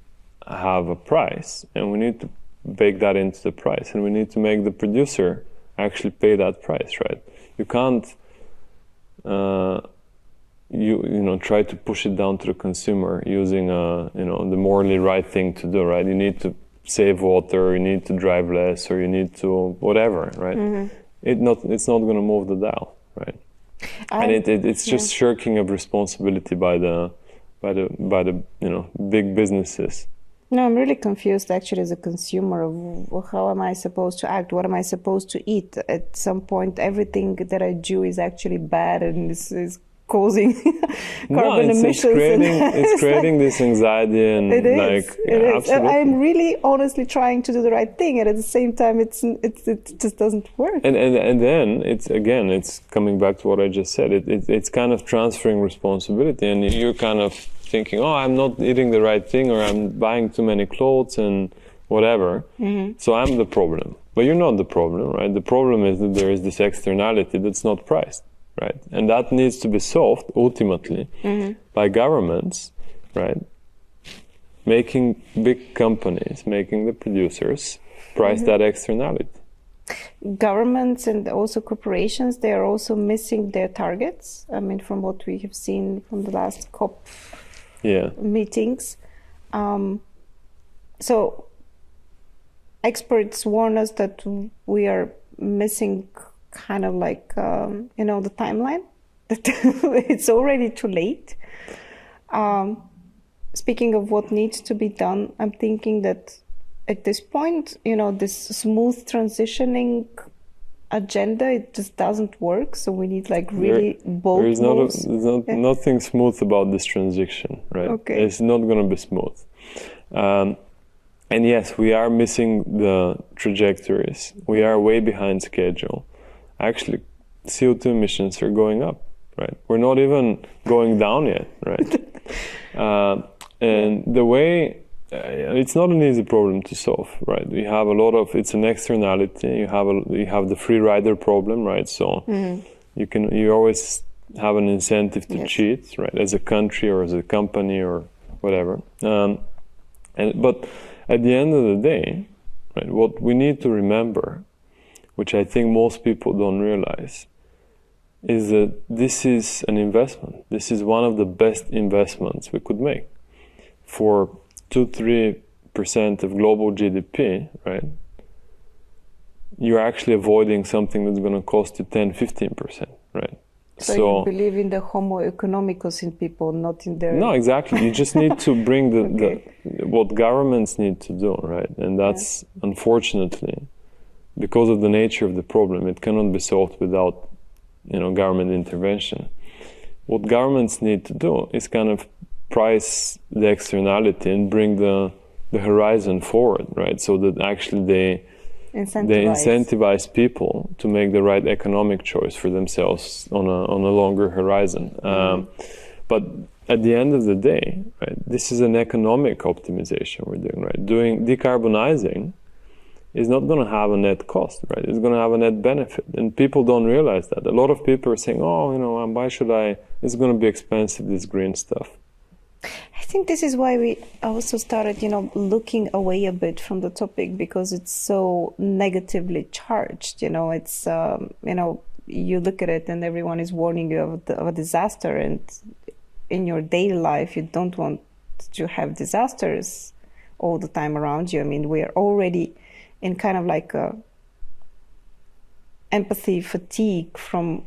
[SPEAKER 1] have a price, and we need to bake that into the price, and we need to make the producer actually pay that price, right? You can't try to push it down to the consumer using the morally right thing to do, right? You need to save water, you need to drive less, or you need to whatever, right? It's not going to move the dial, right? And it's just shirking of responsibility by the big businesses.
[SPEAKER 2] No, I'm really confused actually as a consumer of how am I supposed to act? What am I supposed to eat? At some point, everything that I do is actually bad, and is causing carbon emissions.
[SPEAKER 1] It's creating this anxiety, and
[SPEAKER 2] it is. I'm really honestly trying to do the right thing, and at the same time, it just doesn't work.
[SPEAKER 1] And then it's coming back to what I just said. It's kind of transferring responsibility, and you're kind of thinking, oh, I'm not eating the right thing, or I'm buying too many clothes and whatever. So I'm the problem, but you're not the problem, right? The problem is that there is this externality that's not priced. Right, and that needs to be solved ultimately by governments, right? Making big companies, making the producers price that externality.
[SPEAKER 2] Governments and also corporations, they are also missing their targets. I mean, from what we have seen from the last COP meetings. So experts warn us that we are missing kind of like, the timeline, that it's already too late. Speaking of what needs to be done, I'm thinking that at this point, this smooth transitioning agenda, it just doesn't work. So we need like really bold moves.
[SPEAKER 1] There's nothing smooth about this transition, right?
[SPEAKER 2] Okay.
[SPEAKER 1] It's not going to be smooth. And yes, we are missing the trajectories. We are way behind schedule. Actually, CO2 emissions are going up, right? We're not even going down yet, right? And the way, it's not an easy problem to solve, right? We have it's an externality. You have the free rider problem, right? So you always have an incentive to cheat, right? As a country or as a company or whatever. But at the end of the day, right, what we need to remember, which I think most people don't realize, is that this is an investment. This is one of the best investments we could make. For 2-3% of global GDP, right? You're actually avoiding something that's going to cost you 10-15%, right?
[SPEAKER 2] So you believe in the homo economicus in people, not in their...
[SPEAKER 1] No, exactly. You just need to bring what governments need to do, right? And that's, unfortunately, because of the nature of the problem, it cannot be solved without, government intervention. What governments need to do is kind of price the externality and bring the horizon forward, right? So that actually they incentivize people to make the right economic choice for themselves on a longer horizon. But at the end of the day, right, this is an economic optimization we're doing, right? Decarbonizing is not going to have a net cost, right? It's going to have a net benefit. And people don't realize that. A lot of people are saying, why should I? It's going to be expensive, this green stuff.
[SPEAKER 2] I think this is why we also started, looking away a bit from the topic, because it's so negatively charged. It's, you look at it and everyone is warning you of a disaster. And in your daily life, you don't want to have disasters all the time around you. I mean, we are already in kind of like a empathy fatigue from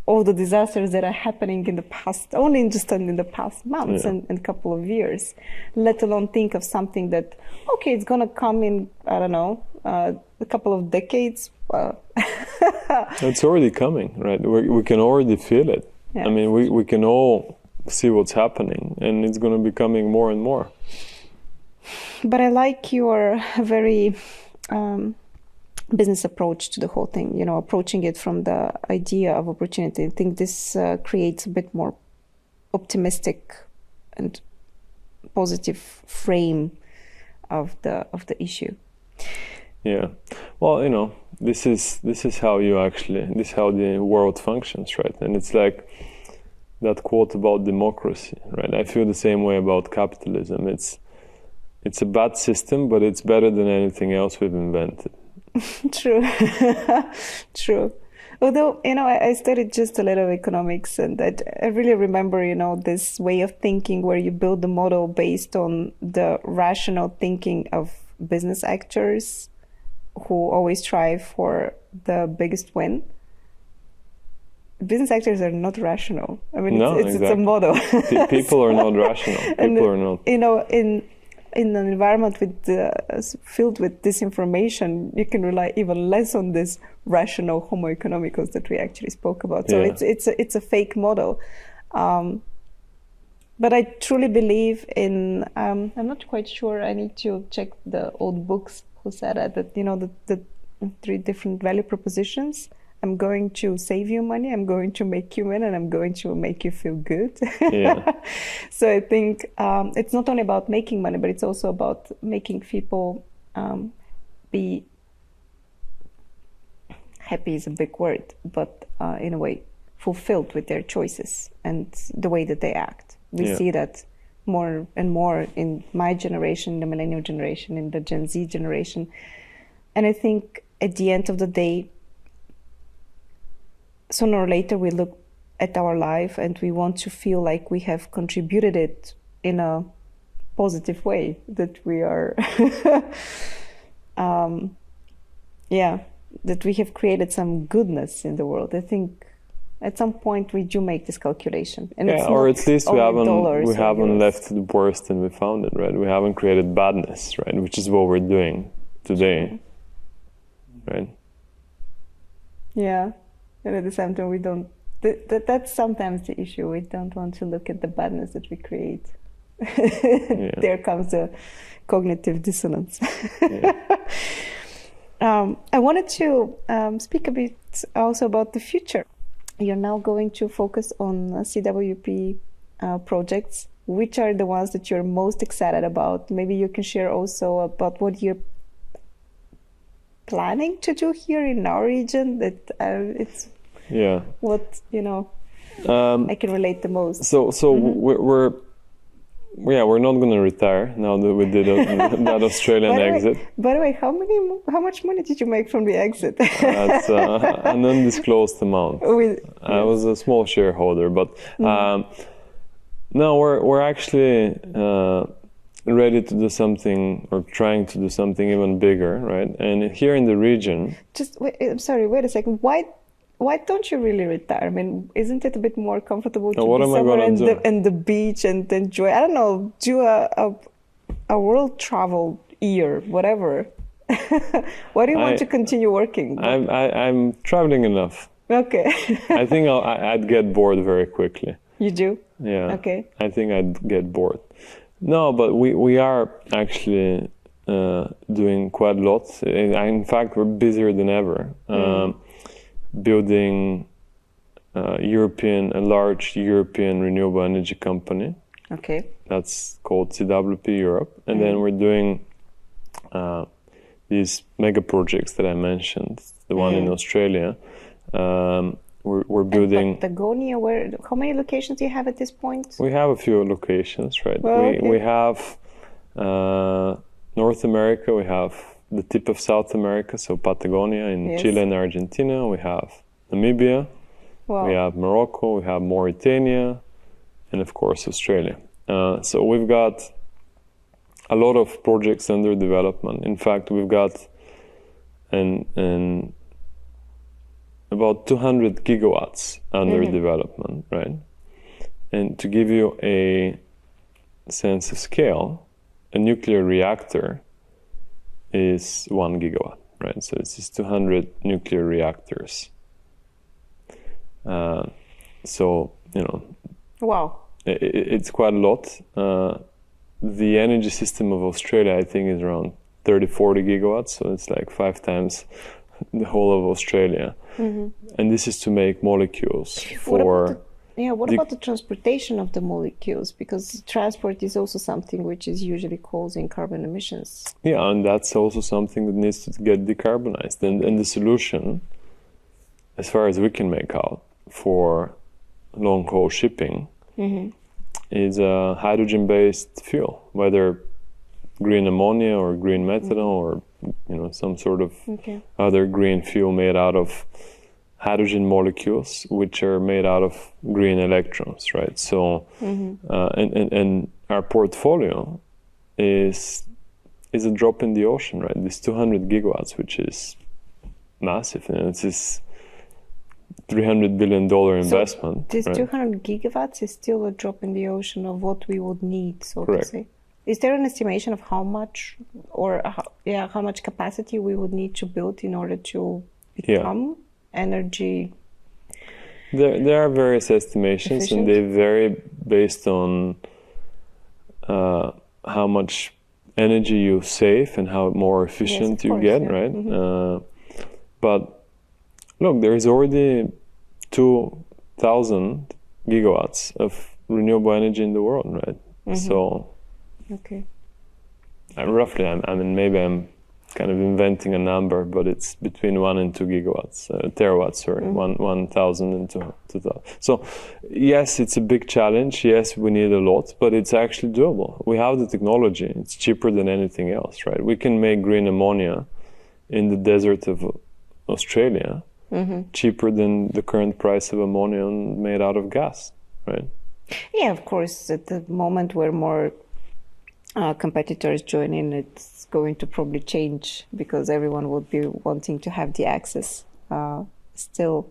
[SPEAKER 2] all the disasters that are happening in the past, only just in the past months and couple of years, let alone think of something that, okay, it's going to come in, I don't know, a couple of decades.
[SPEAKER 1] It's already coming, right? We can already feel it. Yeah. I mean, we can all see what's happening, and it's going to be coming more and more.
[SPEAKER 2] But I like your very business approach to the whole thing, approaching it from the idea of opportunity. I think this creates a bit more optimistic and positive frame of the issue.
[SPEAKER 1] Yeah, well, this is how how the world functions, right? And it's like that quote about democracy, right? I feel the same way about capitalism. It's a bad system, but it's better than anything else we've invented.
[SPEAKER 2] True. True. Although, I studied just a little economics, and I really remember, this way of thinking where you build the model based on the rational thinking of business actors who always strive for the biggest win. Business actors are not rational. I mean, it's a model.
[SPEAKER 1] People are not rational. People are not.
[SPEAKER 2] In an environment filled with disinformation, you can rely even less on this rational homo economicus that we actually spoke about. So it's a fake model. But I truly believe in, I'm not quite sure, I need to check the old books who said that the 3 different value propositions. I'm going to save you money, I'm going to make you win, and I'm going to make you feel good. Yeah. So I think it's not only about making money, but it's also about making people be happy is a big word, but in a way fulfilled with their choices and the way that they act. We see that more and more in my generation, the millennial generation, in the Gen Z generation. And I think at the end of the day, sooner or later we look at our life and we want to feel like we have contributed it in a positive way, that we are that we have created some goodness in the world. I think at some point we do make this calculation, and
[SPEAKER 1] or at least we haven't left it worse than we found it, right? We haven't created badness, right? Which is what we're doing today, right? Yeah. And at the same time, we don't. That's sometimes the issue. We don't want to look at the badness that we create. There comes the cognitive dissonance. I wanted to speak a bit also about the future. You're now going to focus on CWP projects. Which are the ones that you're most excited about? Maybe you can share also about what you're planning to do here in our region, that it's what I can relate the most. So yeah, we're not going to retire now that we did that Australian exit.
[SPEAKER 2] By the way, how much money did you make from the exit?
[SPEAKER 1] That's an undisclosed amount. I was a small shareholder, but no, we're actually ready to do something, or trying to do something even bigger, right? And here in the region.
[SPEAKER 2] Just wait, I'm sorry. Wait a second. Why don't you really retire? I mean, isn't it a bit more comfortable to be somewhere in the beach and enjoy? I don't know, do a world travel year, whatever. Why do you want to continue working?
[SPEAKER 1] I'm traveling enough.
[SPEAKER 2] Okay.
[SPEAKER 1] I think I'd get bored very quickly.
[SPEAKER 2] You do?
[SPEAKER 1] Yeah.
[SPEAKER 2] Okay.
[SPEAKER 1] I think I'd get bored. No, but we are actually doing quite a lot. In fact, we're busier than ever. Building a large European renewable energy company.
[SPEAKER 2] Okay.
[SPEAKER 1] That's called CWP Europe. And then we're doing these mega projects that I mentioned, the one in Australia. We're building...
[SPEAKER 2] Patagonia, how many locations do you have at this point?
[SPEAKER 1] We have a few locations, right?
[SPEAKER 2] Well, okay.
[SPEAKER 1] We have North America, we have the tip of South America, so Patagonia in Chile and Argentina. We have Namibia, we have Morocco, we have Mauritania, and of course Australia. So we've got a lot of projects under development. In fact, we've got about 200 gigawatts under development, right? And to give you a sense of scale, a nuclear reactor is 1 gigawatt, right? So it's just 200 nuclear reactors. So,
[SPEAKER 2] wow,
[SPEAKER 1] it's quite a lot. The energy system of Australia, I think, is around 30-40 gigawatts. So it's like 5 times the whole of Australia. And this is to make molecules for...
[SPEAKER 2] What about the transportation of the molecules? Because transport is also something which is usually causing carbon emissions.
[SPEAKER 1] Yeah, and that's also something that needs to get decarbonized. And the solution, as far as we can make out, for long-haul shipping is a hydrogen-based fuel, whether green ammonia or green methanol or some sort of other green fuel made out of hydrogen molecules, which are made out of green electrons, right? So, and our portfolio is a drop in the ocean, right? This 200 gigawatts, which is massive, and it's this $300 billion investment.
[SPEAKER 2] So this 200 gigawatts is still a drop in the ocean of what we would need, so
[SPEAKER 1] Correct.
[SPEAKER 2] to say. Is there an estimation of how much, or how much capacity we would need to build in order to become energy?
[SPEAKER 1] There are various estimations, and they vary based on how much energy you save and how more efficient you get, right? But look, there is already 2,000 gigawatts of renewable energy in the world, right? So, roughly, I mean, maybe I'm kind of inventing a number, but it's between 1 and 2 gigawatts, terawatts, sorry, 1,000 and 2,000. So, yes, it's a big challenge. Yes, we need a lot, but it's actually doable. We have the technology. It's cheaper than anything else, right? We can make green ammonia in the desert of Australia cheaper than the current price of ammonia made out of gas, right?
[SPEAKER 2] Yeah, of course, at the moment where more competitors join in, it's going to probably change because everyone would be wanting to have the access still.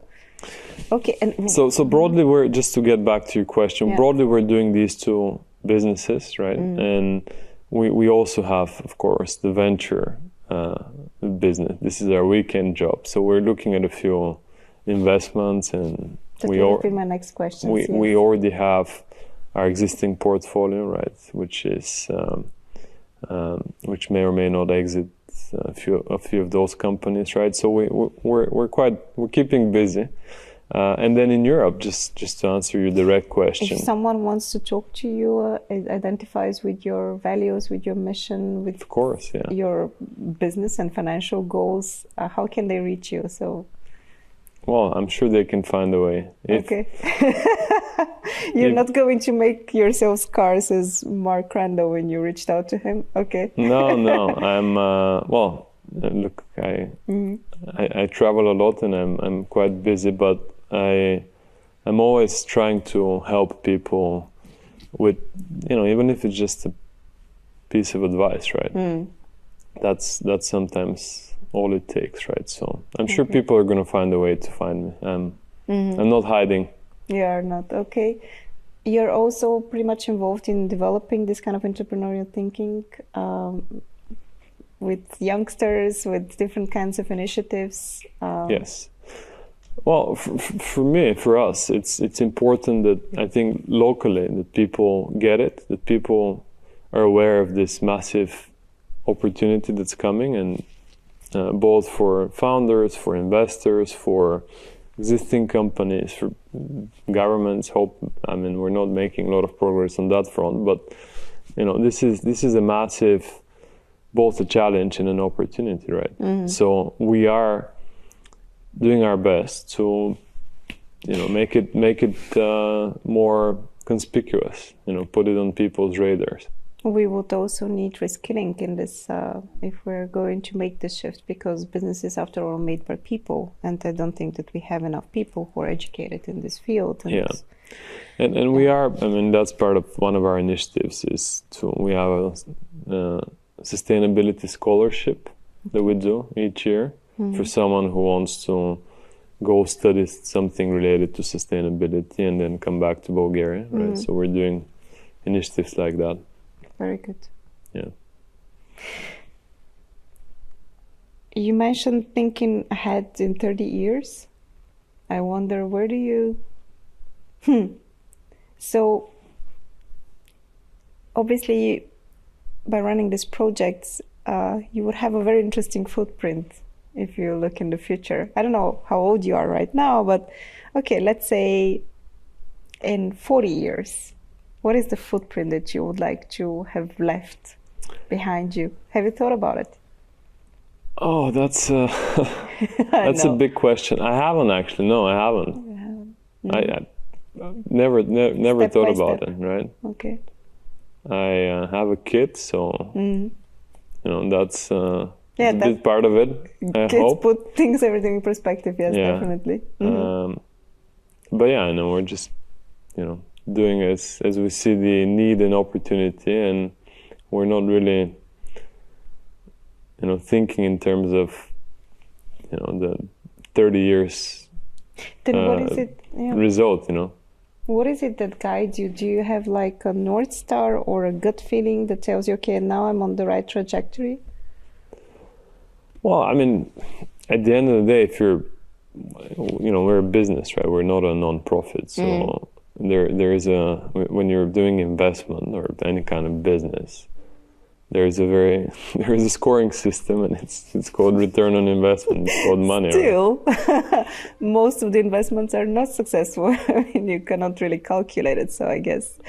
[SPEAKER 2] Okay. And
[SPEAKER 1] so broadly, we're, just to get back to your question, broadly we're doing these two businesses, right? And we also have, of course, the venture business. This is our weekend job. So we're looking at a few investments, and
[SPEAKER 2] that would be my next question.
[SPEAKER 1] We already have our existing portfolio, right, which is which may or may not exit a few of those companies, right? So we're keeping busy, and then in Europe, just to answer your direct question,
[SPEAKER 2] if someone wants to talk to you, identifies with your values, with your mission, with
[SPEAKER 1] of course,
[SPEAKER 2] your business and financial goals, how can they reach you? So
[SPEAKER 1] Well, I'm sure they can find a way.
[SPEAKER 2] Okay. You're not going to make yourself scarce as Mark Randall when you reached out to him? Okay.
[SPEAKER 1] No, I'm, well, look, I travel a lot and I'm quite busy, but I'm always trying to help people with, even if it's just a piece of advice, right? That's sometimes all it takes, right? So I'm sure people are going to find a way to find me. I'm not hiding.
[SPEAKER 2] You are not, okay. You're also pretty much involved in developing this kind of entrepreneurial thinking with youngsters, with different kinds of initiatives.
[SPEAKER 1] Yes. Well, for me, for us, it's important that I think locally that people get it, that people are aware of this massive opportunity that's coming, and both for founders, for investors, for existing companies, for governments. We're not making a lot of progress on that front, but this is a massive, both a challenge and an opportunity, right? So we are doing our best to make it more conspicuous, put it on people's radars.
[SPEAKER 2] We would also need reskilling in this if we're going to make this shift, because businesses, after all, are made by people, and I don't think that we have enough people who are educated in this field.
[SPEAKER 1] And we are, that's part of one of our initiatives we have a sustainability scholarship that we do each year for someone who wants to go study something related to sustainability and then come back to Bulgaria, right? So we're doing initiatives like that.
[SPEAKER 2] Very good.
[SPEAKER 1] Yeah.
[SPEAKER 2] You mentioned thinking ahead in 30 years. I wonder, where do you... So, obviously, by running these projects, you would have a very interesting footprint if you look in the future. I don't know how old you are right now, but okay, let's say in 40 years, what is the footprint that you would like to have left behind you? Have you thought about it?
[SPEAKER 1] Oh, that's that's a big question. I haven't actually. No, I haven't. I never
[SPEAKER 2] Step
[SPEAKER 1] thought
[SPEAKER 2] by
[SPEAKER 1] about
[SPEAKER 2] step.
[SPEAKER 1] it. Right.
[SPEAKER 2] Okay.
[SPEAKER 1] I have a kid, so that's a
[SPEAKER 2] that
[SPEAKER 1] big part of it. I
[SPEAKER 2] kids
[SPEAKER 1] hope.
[SPEAKER 2] put everything in perspective. Yes, definitely.
[SPEAKER 1] But yeah, I know we're just doing as we see the need and opportunity, and we're not really thinking in terms of the 30 years
[SPEAKER 2] Then what is it?
[SPEAKER 1] result.
[SPEAKER 2] What is it that guides you? Do you have like a North Star or a gut feeling that tells you, okay, now I'm on the right trajectory?
[SPEAKER 1] Well, at the end of the day, if you're we're a business, right? We're not a non-profit, so there is when you're doing investment or any kind of business, there is a scoring system, and it's called return on investment. It's called money.
[SPEAKER 2] Still, right? Most of the investments are not successful. You cannot really calculate it. So I guess,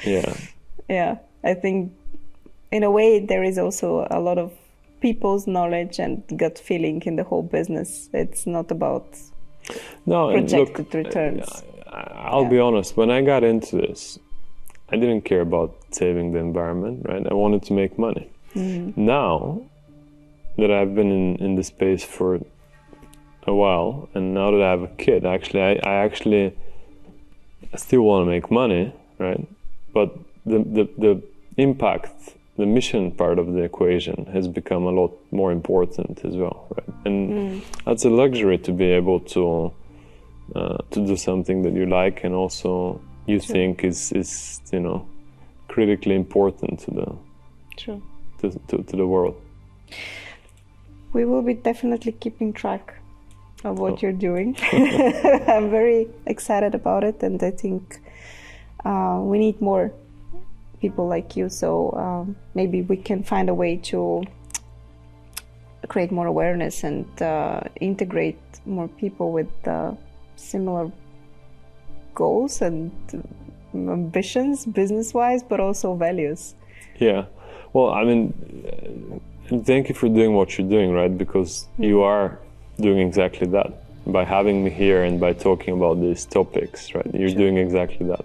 [SPEAKER 2] I think in a way there is also a lot of people's knowledge and gut feeling in the whole business. It's not about projected returns.
[SPEAKER 1] I'll be honest, when I got into this, I didn't care about saving the environment, right? I wanted to make money. Now that I've been in the space for a while, and now that I have a kid, actually, I still want to make money, right? But the impact, the mission part of the equation has become a lot more important as well, right? And that's a luxury to be able to do something that you like and also you think is critically important to the world.
[SPEAKER 2] We will be definitely keeping track of what you're doing. I'm very excited about it, and I think we need more people like you, so maybe we can find a way to create more awareness and integrate more people with similar goals and ambitions business-wise, but also values.
[SPEAKER 1] Yeah. Well, thank you for doing what you're doing, right? Because you are doing exactly that. by having me here and by talking about these topics, right? You're doing exactly that.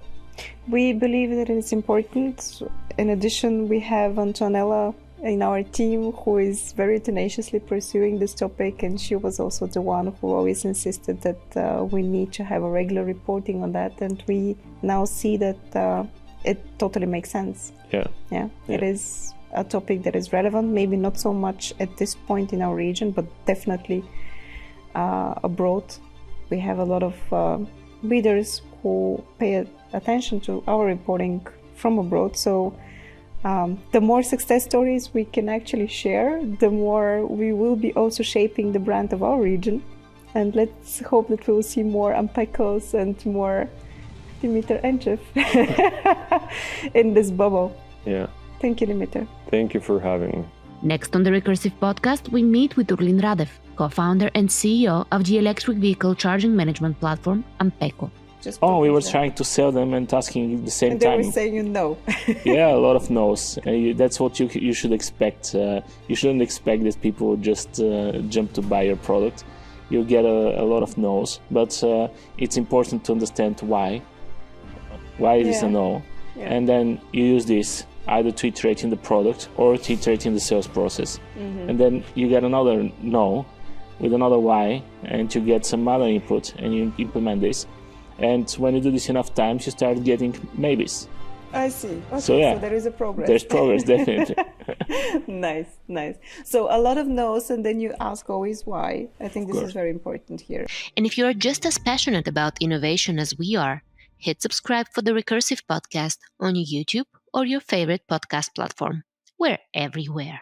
[SPEAKER 2] We believe that it is important. In addition, we have Antonella in our team who is very tenaciously pursuing this topic, and she was also the one who always insisted that we need to have a regular reporting on that, and we now see that it totally makes sense. Yeah. It is a topic that is relevant, maybe not so much at this point in our region, but definitely abroad. We have a lot of readers who pay attention to our reporting from abroad, so the more success stories we can actually share, the more we will be also shaping the brand of our region. And let's hope that we'll see more Ampekos and more Dimitar Enchev in this bubble.
[SPEAKER 1] Yeah.
[SPEAKER 2] Thank you, Dimitar.
[SPEAKER 1] Thank you for having me.
[SPEAKER 3] Next on the Recursive podcast, we meet with Urlin Radev, co-founder and CEO of the electric vehicle charging management platform Ampeko.
[SPEAKER 4] We were trying to sell them and asking at the same
[SPEAKER 2] and
[SPEAKER 4] time.
[SPEAKER 2] They were saying no.
[SPEAKER 4] Yeah, a lot of no's. That's what you should expect. You shouldn't expect that people would just jump to buy your product. You'll get a lot of no's, but it's important to understand why. Why is this a no? Yeah. And then you use this either to iterate in the product or to iterate in the sales process. Mm-hmm. And then you get another no with another why, and you get some other input and you implement this. And when you do this enough times, you start getting maybes.
[SPEAKER 2] I see. Okay,
[SPEAKER 4] so
[SPEAKER 2] there is a progress.
[SPEAKER 4] There's progress, definitely.
[SPEAKER 2] Nice. So a lot of no's, and then you ask always why. I think this is very important here.
[SPEAKER 3] And if you're just as passionate about innovation as we are, hit subscribe for the Recursive podcast on YouTube or your favorite podcast platform. We're everywhere.